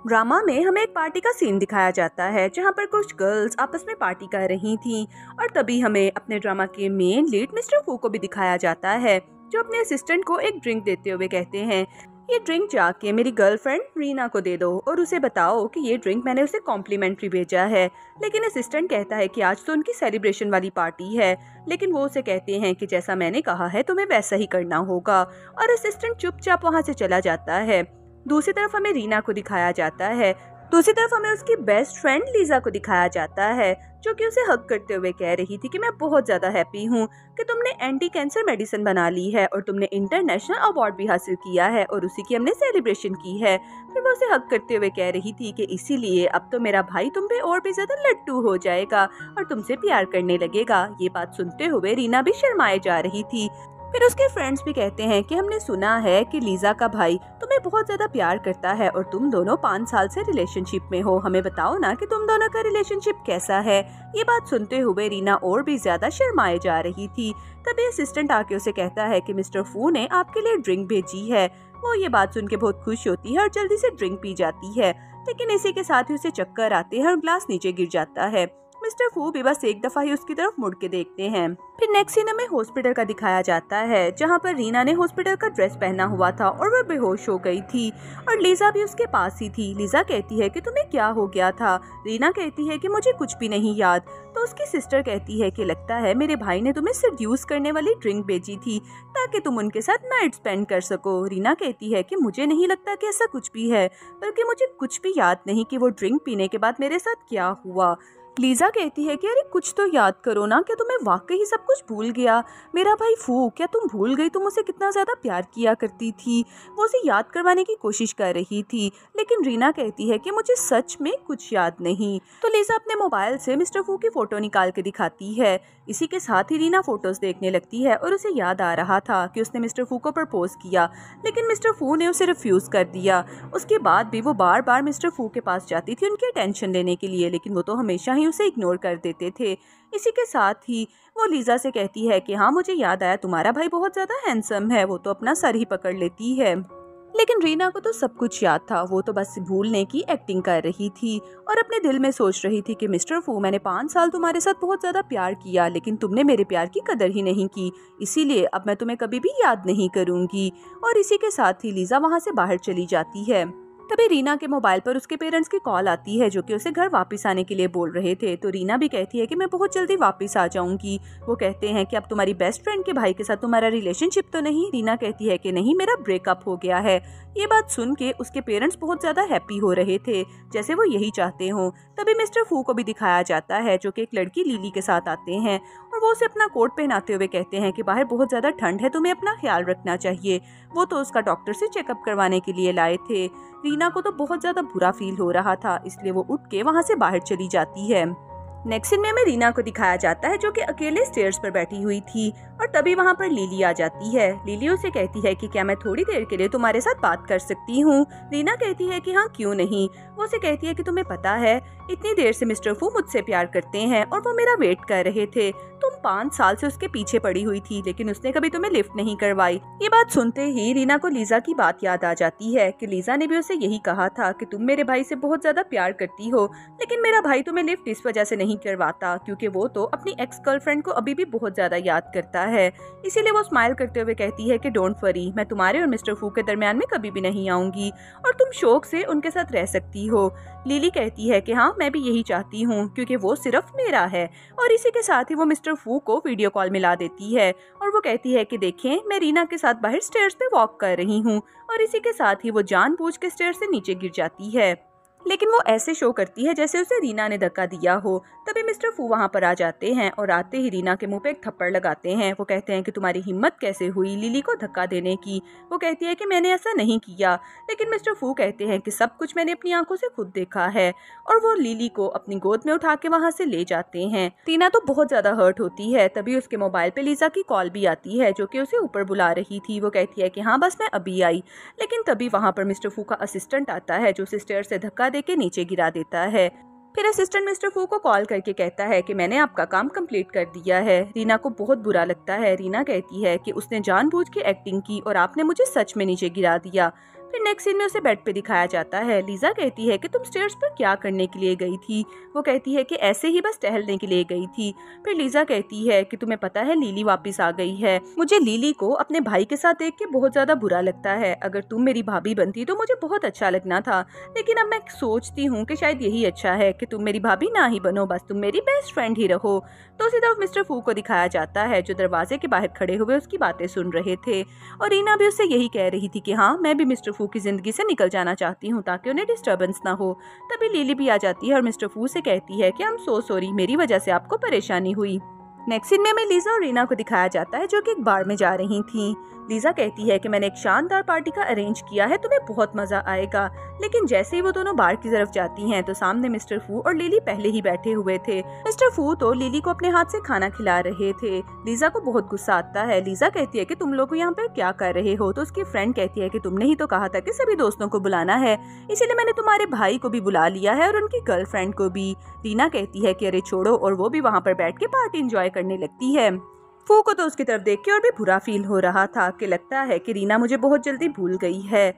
Drama में हमें एक पार्टी का सीन दिखाया जाता है जहाँ पर कुछ गर्ल्स आपस में पार्टी कर रही थीं और तभी हमें अपने ड्रामा के मेन लीड मिस्टर फू को भी दिखाया जाता है जो अपने असिस्टेंट को एक ड्रिंक देते हुए कहते हैं, ये ड्रिंक जाके मेरी गर्लफ्रेंड रीना को दे दो और उसे बताओ कि ये ड्रिंक मैंने उसे कॉम्प्लीमेंट्री भेजा है। लेकिन असिस्टेंट कहता है कि आज तो उनकी सेलिब्रेशन वाली पार्टी है, लेकिन वो उसे कहते हैं कि जैसा मैंने कहा है तुम्हें वैसा ही करना होगा और असिस्टेंट चुपचाप वहाँ से चला जाता है। दूसरी तरफ हमें रीना को दिखाया जाता है। दूसरी तरफ हमें उसकी बेस्ट फ्रेंड लीजा को दिखाया जाता है जो कि उसे हक करते हुए कह रही थी कि मैं बहुत ज्यादा हैप्पी हूँ कि तुमने एंटी कैंसर मेडिसिन बना ली है और तुमने इंटरनेशनल अवार्ड भी हासिल किया है और उसी की हमने सेलिब्रेशन की है। फिर वो उसे हक करते हुए कह रही थी कि इसीलिए अब तो मेरा भाई तुम पे और भी ज्यादा लट्टू हो जाएगा और तुमसे प्यार करने लगेगा। ये बात सुनते हुए रीना भी शर्माए जा रही थी। फिर उसके फ्रेंड्स भी कहते हैं कि हमने सुना है कि लीजा का भाई तुम्हें बहुत ज्यादा प्यार करता है और तुम दोनों 5 साल से रिलेशनशिप में हो, हमें बताओ ना कि तुम दोनों का रिलेशनशिप कैसा है। ये बात सुनते हुए रीना और भी ज्यादा शर्माए जा रही थी। तभी असिस्टेंट आके उसे कहता है कि मिस्टर फू ने आपके लिए ड्रिंक भेजी है। वो ये बात सुन के बहुत खुश होती है और जल्दी से ड्रिंक पी जाती है, लेकिन इसी के साथ ही उसे चक्कर आते हैं और ग्लास नीचे गिर जाता है। मिस्टर फू भी बस एक दफा ही उसकी तरफ मुड़ के देखते हैं। फिर नेक्स्ट सीन हमें हॉस्पिटल का दिखाया जाता है जहाँ पर रीना ने हॉस्पिटल का ड्रेस पहना हुआ था और वह बेहोश हो गई थी और लीजा भी उसके पास ही थी। लीजा कहती है कि तुम्हें क्या हो गया था। रीना कहती है कि मुझे कुछ भी नहीं याद। तो उसकी सिस्टर कहती है कि लगता है मेरे भाई ने तुम्हें सेड्यूस करने वाली ड्रिंक भेजी थी ताकि तुम उनके साथ नाइट स्पेंड कर सको। रीना कहती है कि मुझे नहीं लगता कि ऐसा कुछ भी है, बल्कि मुझे कुछ भी याद नहीं कि वो ड्रिंक पीने के बाद मेरे साथ क्या हुआ। लीजा कहती है कि अरे कुछ तो याद करो ना, क्या तुम्हें वाकई सब कुछ भूल गया। मेरा भाई फू, क्या तुम भूल गई तुम उसे कितना ज्यादा प्यार किया करती थी। वो उसे याद करवाने की कोशिश कर रही थी, लेकिन रीना कहती है कि मुझे सच में कुछ याद नहीं। तो लीजा अपने मोबाइल से मिस्टर फू की फोटो निकाल के दिखाती है। इसी के साथ ही रीना फोटोज देखने लगती है और उसे याद आ रहा था कि उसने मिस्टर फू को प्रपोज किया, लेकिन मिस्टर फू ने उसे रिफ्यूज कर दिया। उसके बाद भी वो बार बार मिस्टर फू के पास जाती थी उनकी अटेंशन लेने के लिए, लेकिन वो तो हमेशा ही उसे इग्नोर कर देते थे। इसी के साथ ही वो लीजा से कहती है कि हाँ मुझे याद आया, तुम्हारा भाई बहुत ज्यादा हैंडसम है। वो तो अपना सर ही पकड़ लेती है। लेकिन रीना को तो सब कुछ याद था। वो तो बस भूलने की एक्टिंग कर रही थी और अपने दिल में सोच रही थी कि मिस्टर फू, मैंने 5 साल तुम्हारे साथ बहुत ज्यादा प्यार किया, लेकिन तुमने मेरे प्यार की कदर ही नहीं की, इसीलिए अब मैं तुम्हें कभी भी याद नहीं करूंगी। और इसी के साथ ही लीजा वहाँ से बाहर चली जाती है। तभी रीना के मोबाइल पर उसके पेरेंट्स की कॉल आती है जो कि उसे घर वापस आने के लिए बोल रहे थे। तो रीना भी कहती है कि मैं बहुत जल्दी वापस आ जाऊंगी। वो कहते हैं कि अब तुम्हारी बेस्ट फ्रेंड के भाई के साथ तुम्हारा रिलेशनशिप तो नहीं। रीना कहती है कि नहीं, मेरा ब्रेकअप हो गया है। ये बात सुन के उसके पेरेंट्स बहुत ज्यादा हैप्पी हो रहे थे, जैसे वो यही चाहते हों। तभी मिस्टर फू को भी दिखाया जाता है जो कि एक लड़की लीली के साथ आते हैं और वो उसे अपना कोट पहनाते हुए कहते हैं कि बाहर बहुत ज्यादा ठंड है, तुम्हें अपना ख्याल रखना चाहिए। वो तो उसका डॉक्टर से चेकअप करवाने के लिए लाए थे। रीना को तो बहुत ज्यादा बुरा फील हो रहा था, इसलिए वो उठ के वहाँ से बाहर चली जाती है। नेक्स्ट सीन में हमें रीना को दिखाया जाता है जो कि अकेले स्टेयर्स पर बैठी हुई थी और तभी वहाँ पर लिली आ जाती है। लिली उसे कहती है कि क्या मैं थोड़ी देर के लिए तुम्हारे साथ बात कर सकती हूँ। रीना कहती है कि हाँ क्यों नहीं। वो उसे कहती है कि तुम्हें पता है इतनी देर से मिस्टर फू मुझसे प्यार करते हैं और वो मेरा वेट कर रहे थे। तुम 5 साल से उसके पीछे पड़ी हुई थी, लेकिन उसने कभी तुम्हें लिफ्ट नहीं करवाई। ये बात सुनते ही रीना को लीजा की बात याद आ जाती है कि लीजा ने भी उसे यही कहा था कि तुम मेरे भाई से बहुत ज्यादा प्यार करती हो, लेकिन मेरा भाई तुम्हें लिफ्ट इस वजह से नहीं करवाता क्योंकि वो तो अपनी एक्स गर्लफ्रेंड को अभी भी बहुत ज्यादा याद करता है। इसीलिए वो स्माइल करते हुए कहती है कि डोंट वरी, मैं तुम्हारे और मिस्टर फू के दरमियान में कभी भी नहीं आऊंगी और तुम शौक से उनके साथ रह सकती हो। लिली कहती है कि हाँ मैं भी यही चाहती हूँ क्योंकि वो सिर्फ मेरा है। और इसी के साथ ही वो मिस्टर फू को वीडियो कॉल मिला देती है और वो कहती है कि देखें मैं रीना के साथ बाहर स्टेयर्स पे वॉक कर रही हूँ। और इसी के साथ ही वो जानबूझ के स्टेयर्स से नीचे गिर जाती है, लेकिन वो ऐसे शो करती है जैसे उसे रीना ने धक्का दिया हो। तभी मिस्टर फू वहाँ पर आ जाते हैं और आते ही रीना के मुंह पे एक थप्पड़ लगाते हैं। वो कहते हैं कि तुम्हारी हिम्मत कैसे हुई लिली को धक्का देने की। वो कहती है कि मैंने ऐसा नहीं किया, लेकिन मिस्टर फू कहते हैं कि सब कुछ मैंने अपनी आंखों से खुद देखा है। और वो लिली को अपनी गोद में उठा के वहाँ से ले जाते हैं। टीना तो बहुत ज्यादा हर्ट होती है। तभी उसके मोबाइल पे लीजा की कॉल भी आती है जो कि उसे ऊपर बुला रही थी। वो कहती है कि हाँ बस मैं अभी आई, लेकिन तभी वहाँ पर मिस्टर फू का असिस्टेंट आता है जो उसे स्टेयर से धक्का देके नीचे गिरा देता है। फिर असिस्टेंट मिस्टर फू को कॉल करके कहता है कि मैंने आपका काम कंप्लीट कर दिया है। रीना को बहुत बुरा लगता है। रीना कहती है कि उसने जानबूझ के एक्टिंग की और आपने मुझे सच में नीचे गिरा दिया। फिर नेक्स्ट सीन में उसे बेड पे दिखाया जाता है। लीजा कहती है कि तुम स्टेयर्स पर क्या करने के लिए गई थी? वो कहती है कि ऐसे ही बस टहलने के लिए गई थी। फिर लीजा कहती है कि तुम्हें पता है लिली वापस आ गई है। मुझे लिली को अपने भाई के साथ देख के बहुत ज्यादा बुरा लगता है। अगर तुम मेरी भाभी बनती तो मुझे बहुत अच्छा लगना था, लेकिन अब मैं सोचती हूँ कि शायद यही अच्छा है कि तुम मेरी भाभी ना ही बनो, बस तुम मेरी बेस्ट फ्रेंड ही रहो। तो उसी तरफ मिस्टर फू को दिखाया जाता है जो दरवाजे के बाहर खड़े हुए उसकी बातें सुन रहे थे, और रीना भी उससे यही कह रही थी कि हाँ, मैं भी मिस्टर फू की जिंदगी से निकल जाना चाहती हूँ ताकि उन्हें डिस्टर्बेंस ना हो। तभी लिली भी आ जाती है और मिस्टर फू से कहती है कि आई एम सो सॉरी, मेरी वजह से आपको परेशानी हुई। नेक्स्ट सीन में हमें लीजा और रीना को दिखाया जाता है जो कि एक बार में जा रही थी। लीजा कहती है कि मैंने एक शानदार पार्टी का अरेंज किया है, तुम्हें बहुत मजा आएगा। लेकिन जैसे ही वो दोनों बार की तरफ जाती हैं तो सामने मिस्टर फू और लिली पहले ही बैठे हुए थे। मिस्टर फू तो लिली को अपने हाथ से खाना खिला रहे थे। लीजा को बहुत गुस्सा आता है। लीजा कहती है कि तुम लोग यहाँ पे क्या कर रहे हो? तो उसकी फ्रेंड कहती है कि तुमने ही तो कहा था कि सभी दोस्तों को बुलाना है, इसीलिए मैंने तुम्हारे भाई को भी बुला लिया है और उनकी गर्लफ्रेंड को भी। रीना कहती है कि अरे छोड़ो, और वो भी वहाँ पर बैठ के पार्टी एंजॉय करने लगती है। फू को तो उसकी तरफ देख के और भी बुरा फील हो रहा था कि लगता है कि रीना मुझे बहुत जल्दी भूल गई है।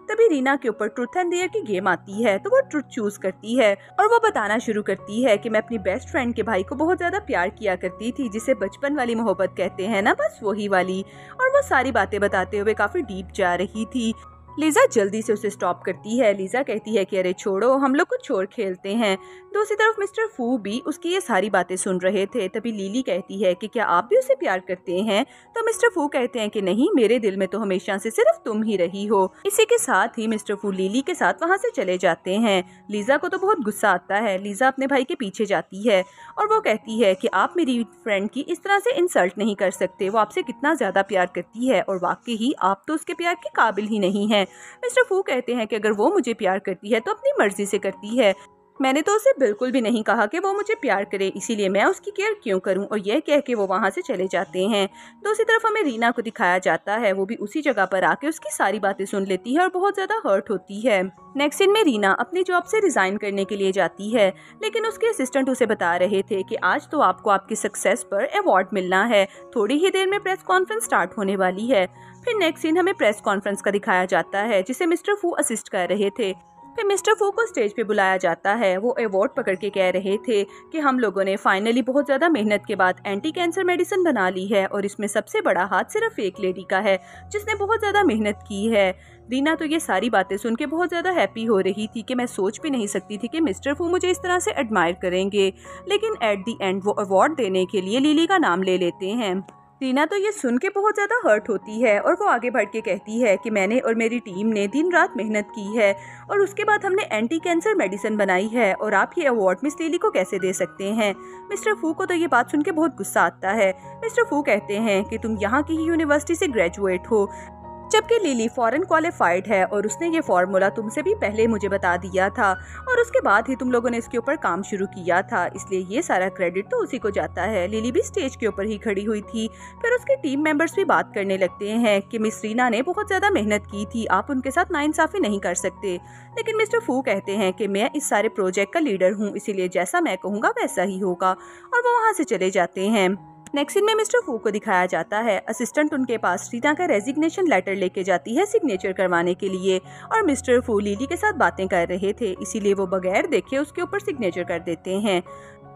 तभी रीना के ऊपर ट्रुथ एंड डेयर की गेम आती है तो वो ट्रुथ चूज करती है और वो बताना शुरू करती है कि मैं अपनी बेस्ट फ्रेंड के भाई को बहुत ज्यादा प्यार किया करती थी, जिसे बचपन वाली मोहब्बत कहते हैं ना, बस वही वाली। और वो सारी बातें बताते हुए काफी डीप जा रही थी। लीजा जल्दी से उसे स्टॉप करती है। लीजा कहती है कि अरे छोड़ो, हम लोग कुछ और खेलते हैं। दूसरी तरफ मिस्टर फू भी उसकी ये सारी बातें सुन रहे थे। तभी लिली कहती है कि क्या आप भी उसे प्यार करते हैं? तो मिस्टर फू कहते हैं कि नहीं, मेरे दिल में तो हमेशा से सिर्फ तुम ही रही हो। इसी के साथ ही मिस्टर फू लिली के साथ वहाँ से चले जाते हैं। लीजा को तो बहुत गुस्सा आता है। लीजा अपने भाई के पीछे जाती है और वो कहती है कि आप मेरी फ्रेंड की इस तरह से इंसल्ट नहीं कर सकते, वो आपसे कितना ज्यादा प्यार करती है और वाकई ही आप तो उसके प्यार के काबिल ही नहीं है। मिस्टर फू कहते हैं कि अगर वो मुझे प्यार करती है तो अपनी मर्जी से करती है, मैंने तो उसे बिल्कुल भी नहीं कहा कि वो मुझे प्यार करे, इसीलिए मैं उसकी केयर क्यों करूं। और यह कह के वो वहां से चले जाते हैं। दूसरी तरफ हमें रीना को दिखाया जाता है, वो भी उसी जगह पर आके उसकी सारी बातें सुन लेती है और बहुत ज्यादा हर्ट होती है। नेक्स्ट सीन में रीना अपनी जॉब से रिजाइन करने के लिए जाती है, लेकिन उसके असिस्टेंट उसे बता रहे थे कि आज तो आपको आपकी सक्सेस पर अवार्ड मिलना है, थोड़ी ही देर में प्रेस कॉन्फ्रेंस स्टार्ट होने वाली है। फिर नेक्स्ट सीन हमें प्रेस कॉन्फ्रेंस का दिखाया जाता है जिसे मिस्टर फू असिस्ट कर रहे थे। फिर मिस्टर फू को स्टेज पे बुलाया जाता है। वो अवार्ड पकड़ के कह रहे थे कि हम लोगों ने फाइनली बहुत ज्यादा मेहनत के बाद एंटी कैंसर मेडिसिन बना ली है और इसमें सबसे बड़ा हाथ सिर्फ एक लेडी का है जिसने बहुत ज्यादा मेहनत की है। रीना तो ये सारी बातें सुन के बहुत ज्यादा हैप्पी हो रही थी कि मैं सोच भी नहीं सकती थी कि मिस्टर फू मुझे इस तरह से एडमायर करेंगे। लेकिन एट दी एंड वो अवार्ड देने के लिए लिली का नाम ले लेते हैं। रीना तो ये सुन के बहुत ज़्यादा हर्ट होती है और वो आगे बढ़ के कहती है कि मैंने और मेरी टीम ने दिन रात मेहनत की है और उसके बाद हमने एंटी कैंसर मेडिसिन बनाई है और आप ये अवार्ड मिस लिली को कैसे दे सकते हैं। मिस्टर फू को तो ये बात सुन के बहुत गुस्सा आता है। मिस्टर फू कहते हैं कि तुम यहाँ की ही यूनिवर्सिटी से ग्रेजुएट हो, जबकि लिली फॉरेन क्वालिफाइड है और उसने ये फॉर्मूला तुमसे भी पहले मुझे बता दिया था और उसके बाद ही तुम लोगों ने इसके ऊपर काम शुरू किया था, इसलिए ये सारा क्रेडिट तो उसी को जाता है। लिली भी स्टेज के ऊपर ही खड़ी हुई थी। फिर उसके टीम मेंबर्स भी बात करने लगते हैं कि मिस रीना ने बहुत ज्यादा मेहनत की थी, आप उनके साथ नाइंसाफी नहीं कर सकते। लेकिन मिस्टर फू कहते हैं कि मैं इस सारे प्रोजेक्ट का लीडर हूँ, इसीलिए जैसा मैं कहूँगा वैसा ही होगा, और वो वहाँ से चले जाते हैं। नेक्स्ट सीन में मिस्टर फू को दिखाया जाता है। असिस्टेंट उनके पास रीना का रेजिग्नेशन लेटर लेके जाती है सिग्नेचर करवाने के लिए और मिस्टर फू लिली के साथ बातें कर रहे थे, इसीलिए वो बगैर देखे उसके ऊपर सिग्नेचर कर देते हैं।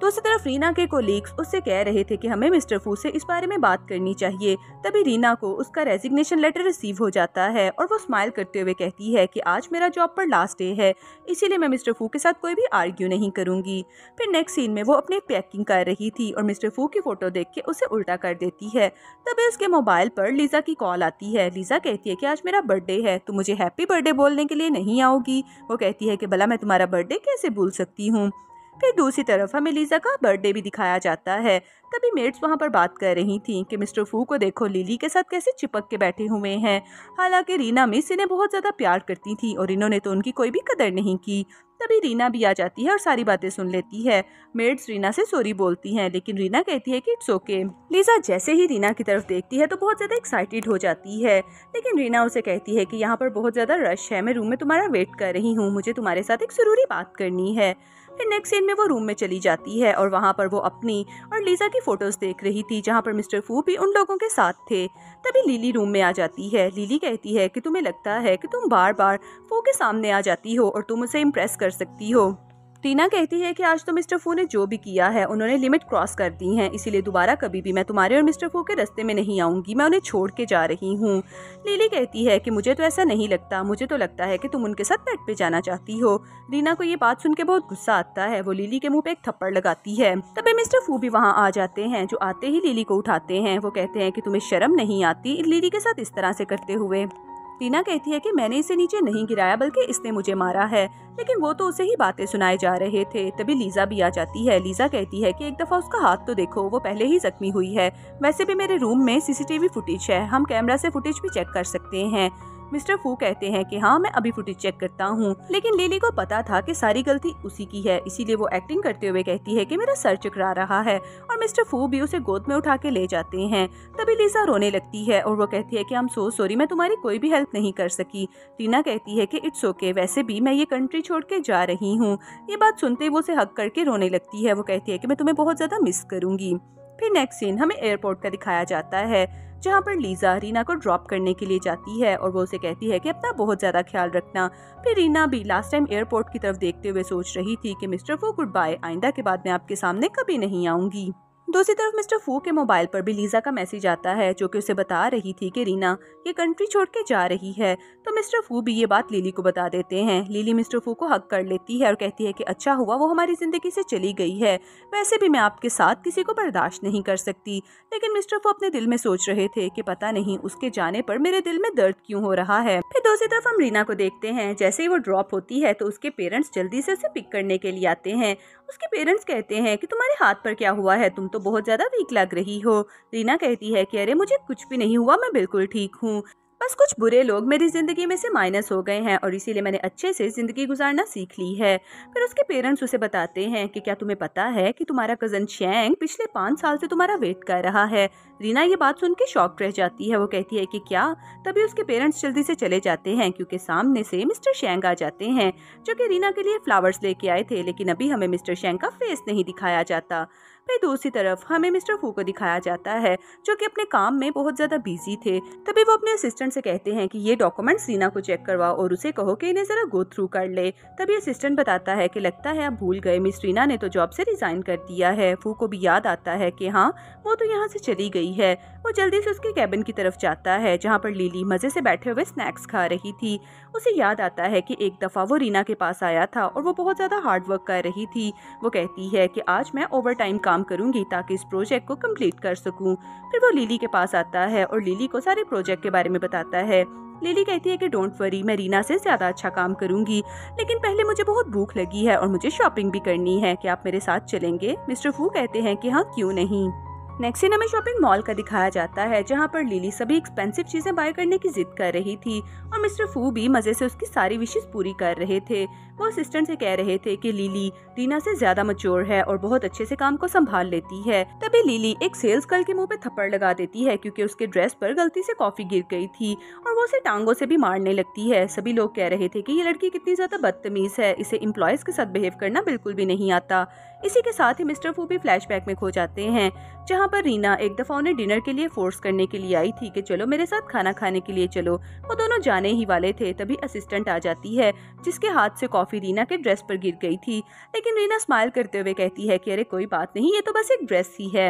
दूसरी तरफ रीना के कोलीग्स उससे कह रहे थे कि हमें मिस्टर फू से इस बारे में बात करनी चाहिए। तभी रीना को उसका रेजिग्नेशन लेटर रिसीव हो जाता है और वो स्माइल करते हुए कहती है कि आज मेरा जॉब पर लास्ट डे है, इसीलिए मैं मिस्टर फू के साथ कोई भी आर्ग्यू नहीं करूंगी। फिर नेक्स्ट सीन में वो अपनी पैकिंग कर रही थी और मिस्टर फू की फोटो देख के उसे उल्टा कर देती है। तभी उसके मोबाइल पर लीजा की कॉल आती है। लीजा कहती है कि आज मेरा बर्थडे है, तुम मुझे हैप्पी बर्थडे बोलने के लिए नहीं आओगी? वो कहती है कि भला मैं तुम्हारा बर्थडे कैसे भूल सकती हूँ। फिर दूसरी तरफ हमें लीजा का बर्थडे भी दिखाया जाता है। तभी मेट्स वहाँ पर बात कर रही थी कि मिस्टर फू को देखो लिली के साथ कैसे चिपक के बैठे हुए हैं। हालांकि रीना मिस इन्हें बहुत ज़्यादा प्यार करती थी और इन्होंने तो उनकी कोई भी कदर नहीं की। तभी रीना भी आ जाती है और सारी बातें सुन लेती है। मेड्स रीना से सॉरी बोलती हैं, लेकिन रीना कहती है कि इट्स ओके। लीजा जैसे ही रीना की तरफ देखती है तो बहुत ज़्यादा एक्साइटेड हो जाती है, लेकिन रीना उसे कहती है कि यहाँ पर बहुत ज़्यादा रश है, मैं रूम में तुम्हारा वेट कर रही हूँ, मुझे तुम्हारे साथ एक ज़रूरी बात करनी है। फिर नेक्स्ट सीन में वो रूम में चली जाती है और वहाँ पर वो अपनी और लीजा की फोटोज देख रही थी, जहाँ पर मिस्टर फू भी उन लोगों के साथ थे। तभी लिली रूम में आ जाती है। लिली कहती है कि तुम्हें लगता है कि तुम बार बार फू के सामने आ जाती हो और तुम उसे इम्प्रेस कर सकती हो। टीना कहती है कि आज तो मिस्टर फू ने जो भी किया है उन्होंने लिमिट क्रॉस कर दी है, इसीलिए दोबारा कभी भी मैं तुम्हारे और मिस्टर फू के रास्ते में नहीं आऊंगी, मैं उन्हें छोड़ के जा रही हूँ। लिली कहती है कि मुझे तो ऐसा नहीं लगता, मुझे तो लगता है कि तुम उनके साथ बेड पे जाना चाहती हो। रीना को ये बात सुन के बहुत गुस्सा आता है, वो लिली के मुंह पे एक थप्पड़ लगाती है। तभी मिस्टर फू भी वहाँ आ जाते हैं, जो आते ही लिली को उठाते हैं। वो कहते हैं कि तुम्हें शर्म नहीं आती लिली के साथ इस तरह से करते हुए। टीना कहती है कि मैंने इसे नीचे नहीं गिराया बल्कि इसने मुझे मारा है, लेकिन वो तो उसे ही बातें सुनाए जा रहे थे। तभी लीजा भी आ जाती है। लीजा कहती है कि एक दफा उसका हाथ तो देखो, वो पहले ही जख्मी हुई है। वैसे भी मेरे रूम में सीसीटीवी फुटेज है, हम कैमरा से फुटेज भी चेक कर सकते हैं। मिस्टर फू कहते हैं कि हाँ मैं अभी फुटेज चेक करता हूँ, लेकिन लिली को पता था कि सारी गलती उसी की है, इसीलिए वो एक्टिंग करते हुए कहती है कि मेरा सर चकरा रहा है, और मिस्टर फू भी उसे गोद में उठा के ले जाते हैं। तभी लीजा रोने लगती है और वो कहती है कि आई एम सो सॉरी, मैं तुम्हारी कोई भी हेल्प नहीं कर सकी। टीना कहती है कि इट्स ओके, वैसे भी मैं ये कंट्री छोड़ के जा रही हूँ। ये बात सुनते ही वो उसे हक करके रोने लगती है। वो कहती है कि मैं तुम्हें बहुत ज्यादा मिस करूंगी। फिर नेक्स्ट सीन हमें एयरपोर्ट का दिखाया जाता है, जहाँ पर लीजा रीना को ड्रॉप करने के लिए जाती है और वो उसे कहती है कि अपना बहुत ज्यादा ख्याल रखना। फिर रीना भी लास्ट टाइम एयरपोर्ट की तरफ देखते हुए सोच रही थी कि मिस्टर फू गुड बाय, आइंदा के बाद मैं आपके सामने कभी नहीं आऊंगी। दूसरी तरफ मिस्टर फू के मोबाइल पर भी लीजा का मैसेज आता है, जो कि उसे बता रही थी कि रीना ये कंट्री छोड़ के जा रही है। तो मिस्टर फू भी ये बात लिली को बता देते हैं। लिली मिस्टर फू को हक कर लेती है और कहती है कि अच्छा हुआ वो हमारी जिंदगी से चली गई है, वैसे भी मैं आपके साथ किसी को बर्दाश्त नहीं कर सकती। लेकिन मिस्टर फू अपने दिल में सोच रहे थे कि पता नहीं उसके जाने पर मेरे दिल में दर्द क्यों हो रहा है। फिर दूसरी तरफ हम रीना को देखते हैं। जैसे ही वो ड्रॉप होती है तो उसके पेरेंट्स जल्दी से उसे पिक करने के लिए आते हैं। उसके पेरेंट्स कहते हैं कि तुम्हारे हाथ पर क्या हुआ है, तुम तो बहुत ज्यादा वीक लग रही हो। रीना कहती है कि अरे मुझे कुछ भी नहीं हुआ, मैं बिल्कुल ठीक हूँ, बस कुछ बुरे लोग मेरी जिंदगी में से माइनस हो गए हैं और इसीलिए मैंने अच्छे से जिंदगी गुजारना सीख ली है। फिर उसके पेरेंट्स उसे बताते हैं कि क्या तुम्हें पता है कि तुम्हारा कजन शैंग पिछले 5 साल से तुम्हारा वेट कर रहा है। रीना ये बात सुन के शॉक रह जाती है। वो कहती है कि क्या। तभी उसके पेरेंट्स जल्दी से चले जाते हैं क्योंकि सामने से मिस्टर शैंग आ जाते हैं, जो कि रीना के लिए फ्लावर्स लेके आए थे, लेकिन अभी हमें मिस्टर शैंग का फेस नहीं दिखाया जाता। फिर दूसरी तरफ हमें मिस्टर फू को दिखाया जाता है, जो कि अपने काम में बहुत ज्यादा बिजी थे। तभी वो अपने असिस्टेंट से कहते हैं कि ये डॉक्यूमेंट्स रीना को चेक करवाओ और उसे कहो कि इन्हें जरा गो थ्रू कर ले। तभी असिस्टेंट बताता है कि लगता है आप भूल गए, मिस रीना ने तो जॉब से रिजाइन कर दिया है। फू को भी याद आता है कि हाँ वो तो यहाँ से चली गई है। वो जल्दी से उसके कैबिन की तरफ जाता है, जहाँ पर लिली मजे से बैठे हुए स्नैक्स खा रही थी। उसे याद आता है कि एक दफा वो रीना के पास आया था और वो बहुत ज्यादा हार्ड वर्क कर रही थी। वो कहती है कि आज मैं ओवर टाइम काम करूंगी ताकि इस प्रोजेक्ट को कंप्लीट कर सकूं। फिर वो लिली के पास आता है और लिली को सारे प्रोजेक्ट के बारे में बताता है। लिली कहती है कि डोंट वरी, मैं रीना से ज्यादा अच्छा काम करूंगी, लेकिन पहले मुझे बहुत भूख लगी है और मुझे शॉपिंग भी करनी है, क्या आप मेरे साथ चलेंगे। मिस्टर फू कहते हैं कि हाँ क्यों नहीं। नेक्स्ट सीन हमें शॉपिंग मॉल का दिखाया जाता है, जहाँ पर लिली सभी एक्सपेंसिव चीजें बाय करने की जिद कर रही थी और मिस्टर फू भी मजे से उसकी सारी विशेष पूरी कर रहे थे। वो असिस्टेंट से कह रहे थे कि लिली रीना से ज्यादा मैच्योर है और बहुत अच्छे से काम को संभाल लेती है। तभी लिली एक सेल्स गर्ल के मुंह पे थप्पड़ लगा देती है क्योंकि उसके ड्रेस पर गलती से कॉफी गिर गई थी और वो उसे टांगों से भी मारने लगती है। सभी लोग कह रहे थे कि ये लड़की कितनी ज्यादा बदतमीज है, इसे एम्प्लॉयज के साथ बिहेव करना बिल्कुल भी नहीं आता। इसी के साथ ही मिस्टर फू भी फ्लैशबैक में खो जाते हैं, जहाँ पर रीना एक दफा उन्हें डिनर के लिए फोर्स करने के लिए आई थी कि चलो मेरे साथ खाना खाने के लिए चलो। वो दोनों जाने ही वाले थे, तभी असिस्टेंट आ जाती है, जिसके हाथ से कॉफी रीना के ड्रेस पर गिर गई थी। लेकिन रीना स्माइल करते हुए कहती है कि अरे कोई बात नहीं, ये तो बस एक ड्रेस ही है।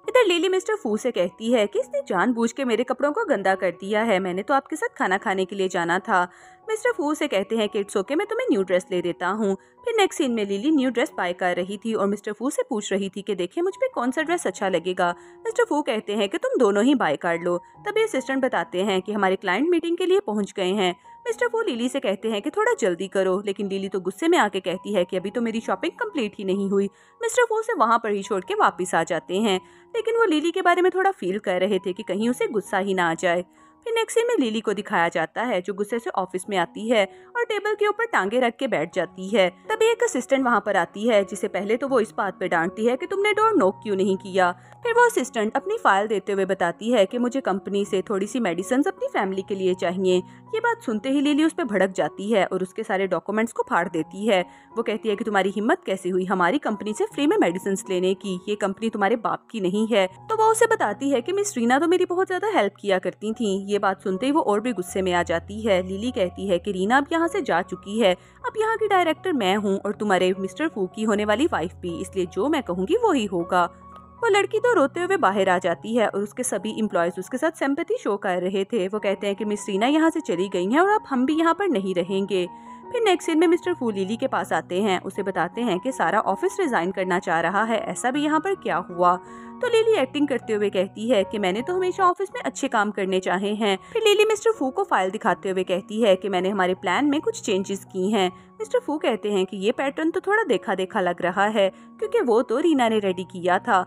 इधर लिली मिस्टर फू से कहती है कि इसने जानबूझ के मेरे कपड़ों को गंदा कर दिया है, मैंने तो आपके साथ खाना खाने के लिए जाना था। मिस्टर फू से कहते हैं कि इट्स ओके, मैं तुम्हें न्यू ड्रेस ले देता हूँ। फिर नेक्स्ट सीन में लिली न्यू ड्रेस बाय कर रही थी और मिस्टर फू से पूछ रही थी कि देखिए मुझ पे कौन सा ड्रेस अच्छा लगेगा। मिस्टर फू कहते हैं कि तुम दोनों ही बाय कर लो। तभी असिस्टेंट बताते हैं कि हमारे क्लाइंट मीटिंग के लिए पहुंच गए हैं। मिस्टर फू लिली से कहते हैं कि थोड़ा जल्दी करो, लेकिन लिली तो गुस्से में आके कहती है कि अभी तो मेरी शॉपिंग कंप्लीट ही नहीं हुई। मिस्टर फू से वहां पर ही छोड़ के वापस आ जाते हैं, लेकिन वो लिली के बारे में थोड़ा फील कर रहे थे कि कहीं उसे गुस्सा ही ना आ जाए। फिर नेक्स्ट सीन में लिली को दिखाया जाता है जो गुस्से से ऑफिस में आती है और टेबल के ऊपर टांगे रख के बैठ जाती है। तभी एक असिस्टेंट वहाँ पर आती है जिसे पहले तो वो इस बात पे डांटती है कि तुमने डोर नॉक क्यों नहीं किया। फिर वो असिस्टेंट अपनी फाइल देते हुए बताती है कि मुझे कंपनी से थोड़ी सी मेडिसिन अपनी फैमिली के लिए चाहिए। ये बात सुनते ही लिली उस पर भड़क जाती है और उसके सारे डॉक्यूमेंट्स को फाड़ देती है। वो कहती है कि तुम्हारी हिम्मत कैसे हुई हमारी कंपनी से फ्री में मेडिसिन लेने की, ये कंपनी तुम्हारे बाप की नहीं है। तो वो उसे बताती है कि मिस रीना तो मेरी बहुत ज्यादा हेल्प किया करती थी। ये बात सुनते ही वो और भी गुस्से में आ जाती है। लिली कहती है कि रीना अब यहाँ से जा चुकी है, अब यहाँ की डायरेक्टर मैं हूँ और तुम्हारे मिस्टर फू की होने वाली वाइफ भी, इसलिए जो मैं कहूँगी वही होगा। वो लड़की तो रोते हुए बाहर आ जाती है और उसके सभी एम्प्लॉयज उसके साथ सिंपैथी शो कर रहे थे। वो कहते हैं कि मिस रीना यहाँ से चली गई हैं और अब हम भी यहाँ पर नहीं रहेंगे। फिर नेक्स्ट सीन में मिस्टर फू लिली के पास आते हैं, उसे बताते हैं कि सारा ऑफिस रिजाइन करना चाह रहा है, ऐसा भी यहाँ पर क्या हुआ। तो लिली एक्टिंग करते हुए कहती है कि मैंने तो हमेशा ऑफिस में अच्छे काम करने चाहे हैं। फिर लिली मिस्टर फू को फाइल दिखाते हुए कहती है कि मैंने हमारे प्लान में कुछ चेंजेस की हैं। मिस्टर फू कहते हैं कि ये पैटर्न तो थोड़ा देखा देखा लग रहा है क्योंकि वो तो रीना ने रेडी किया था।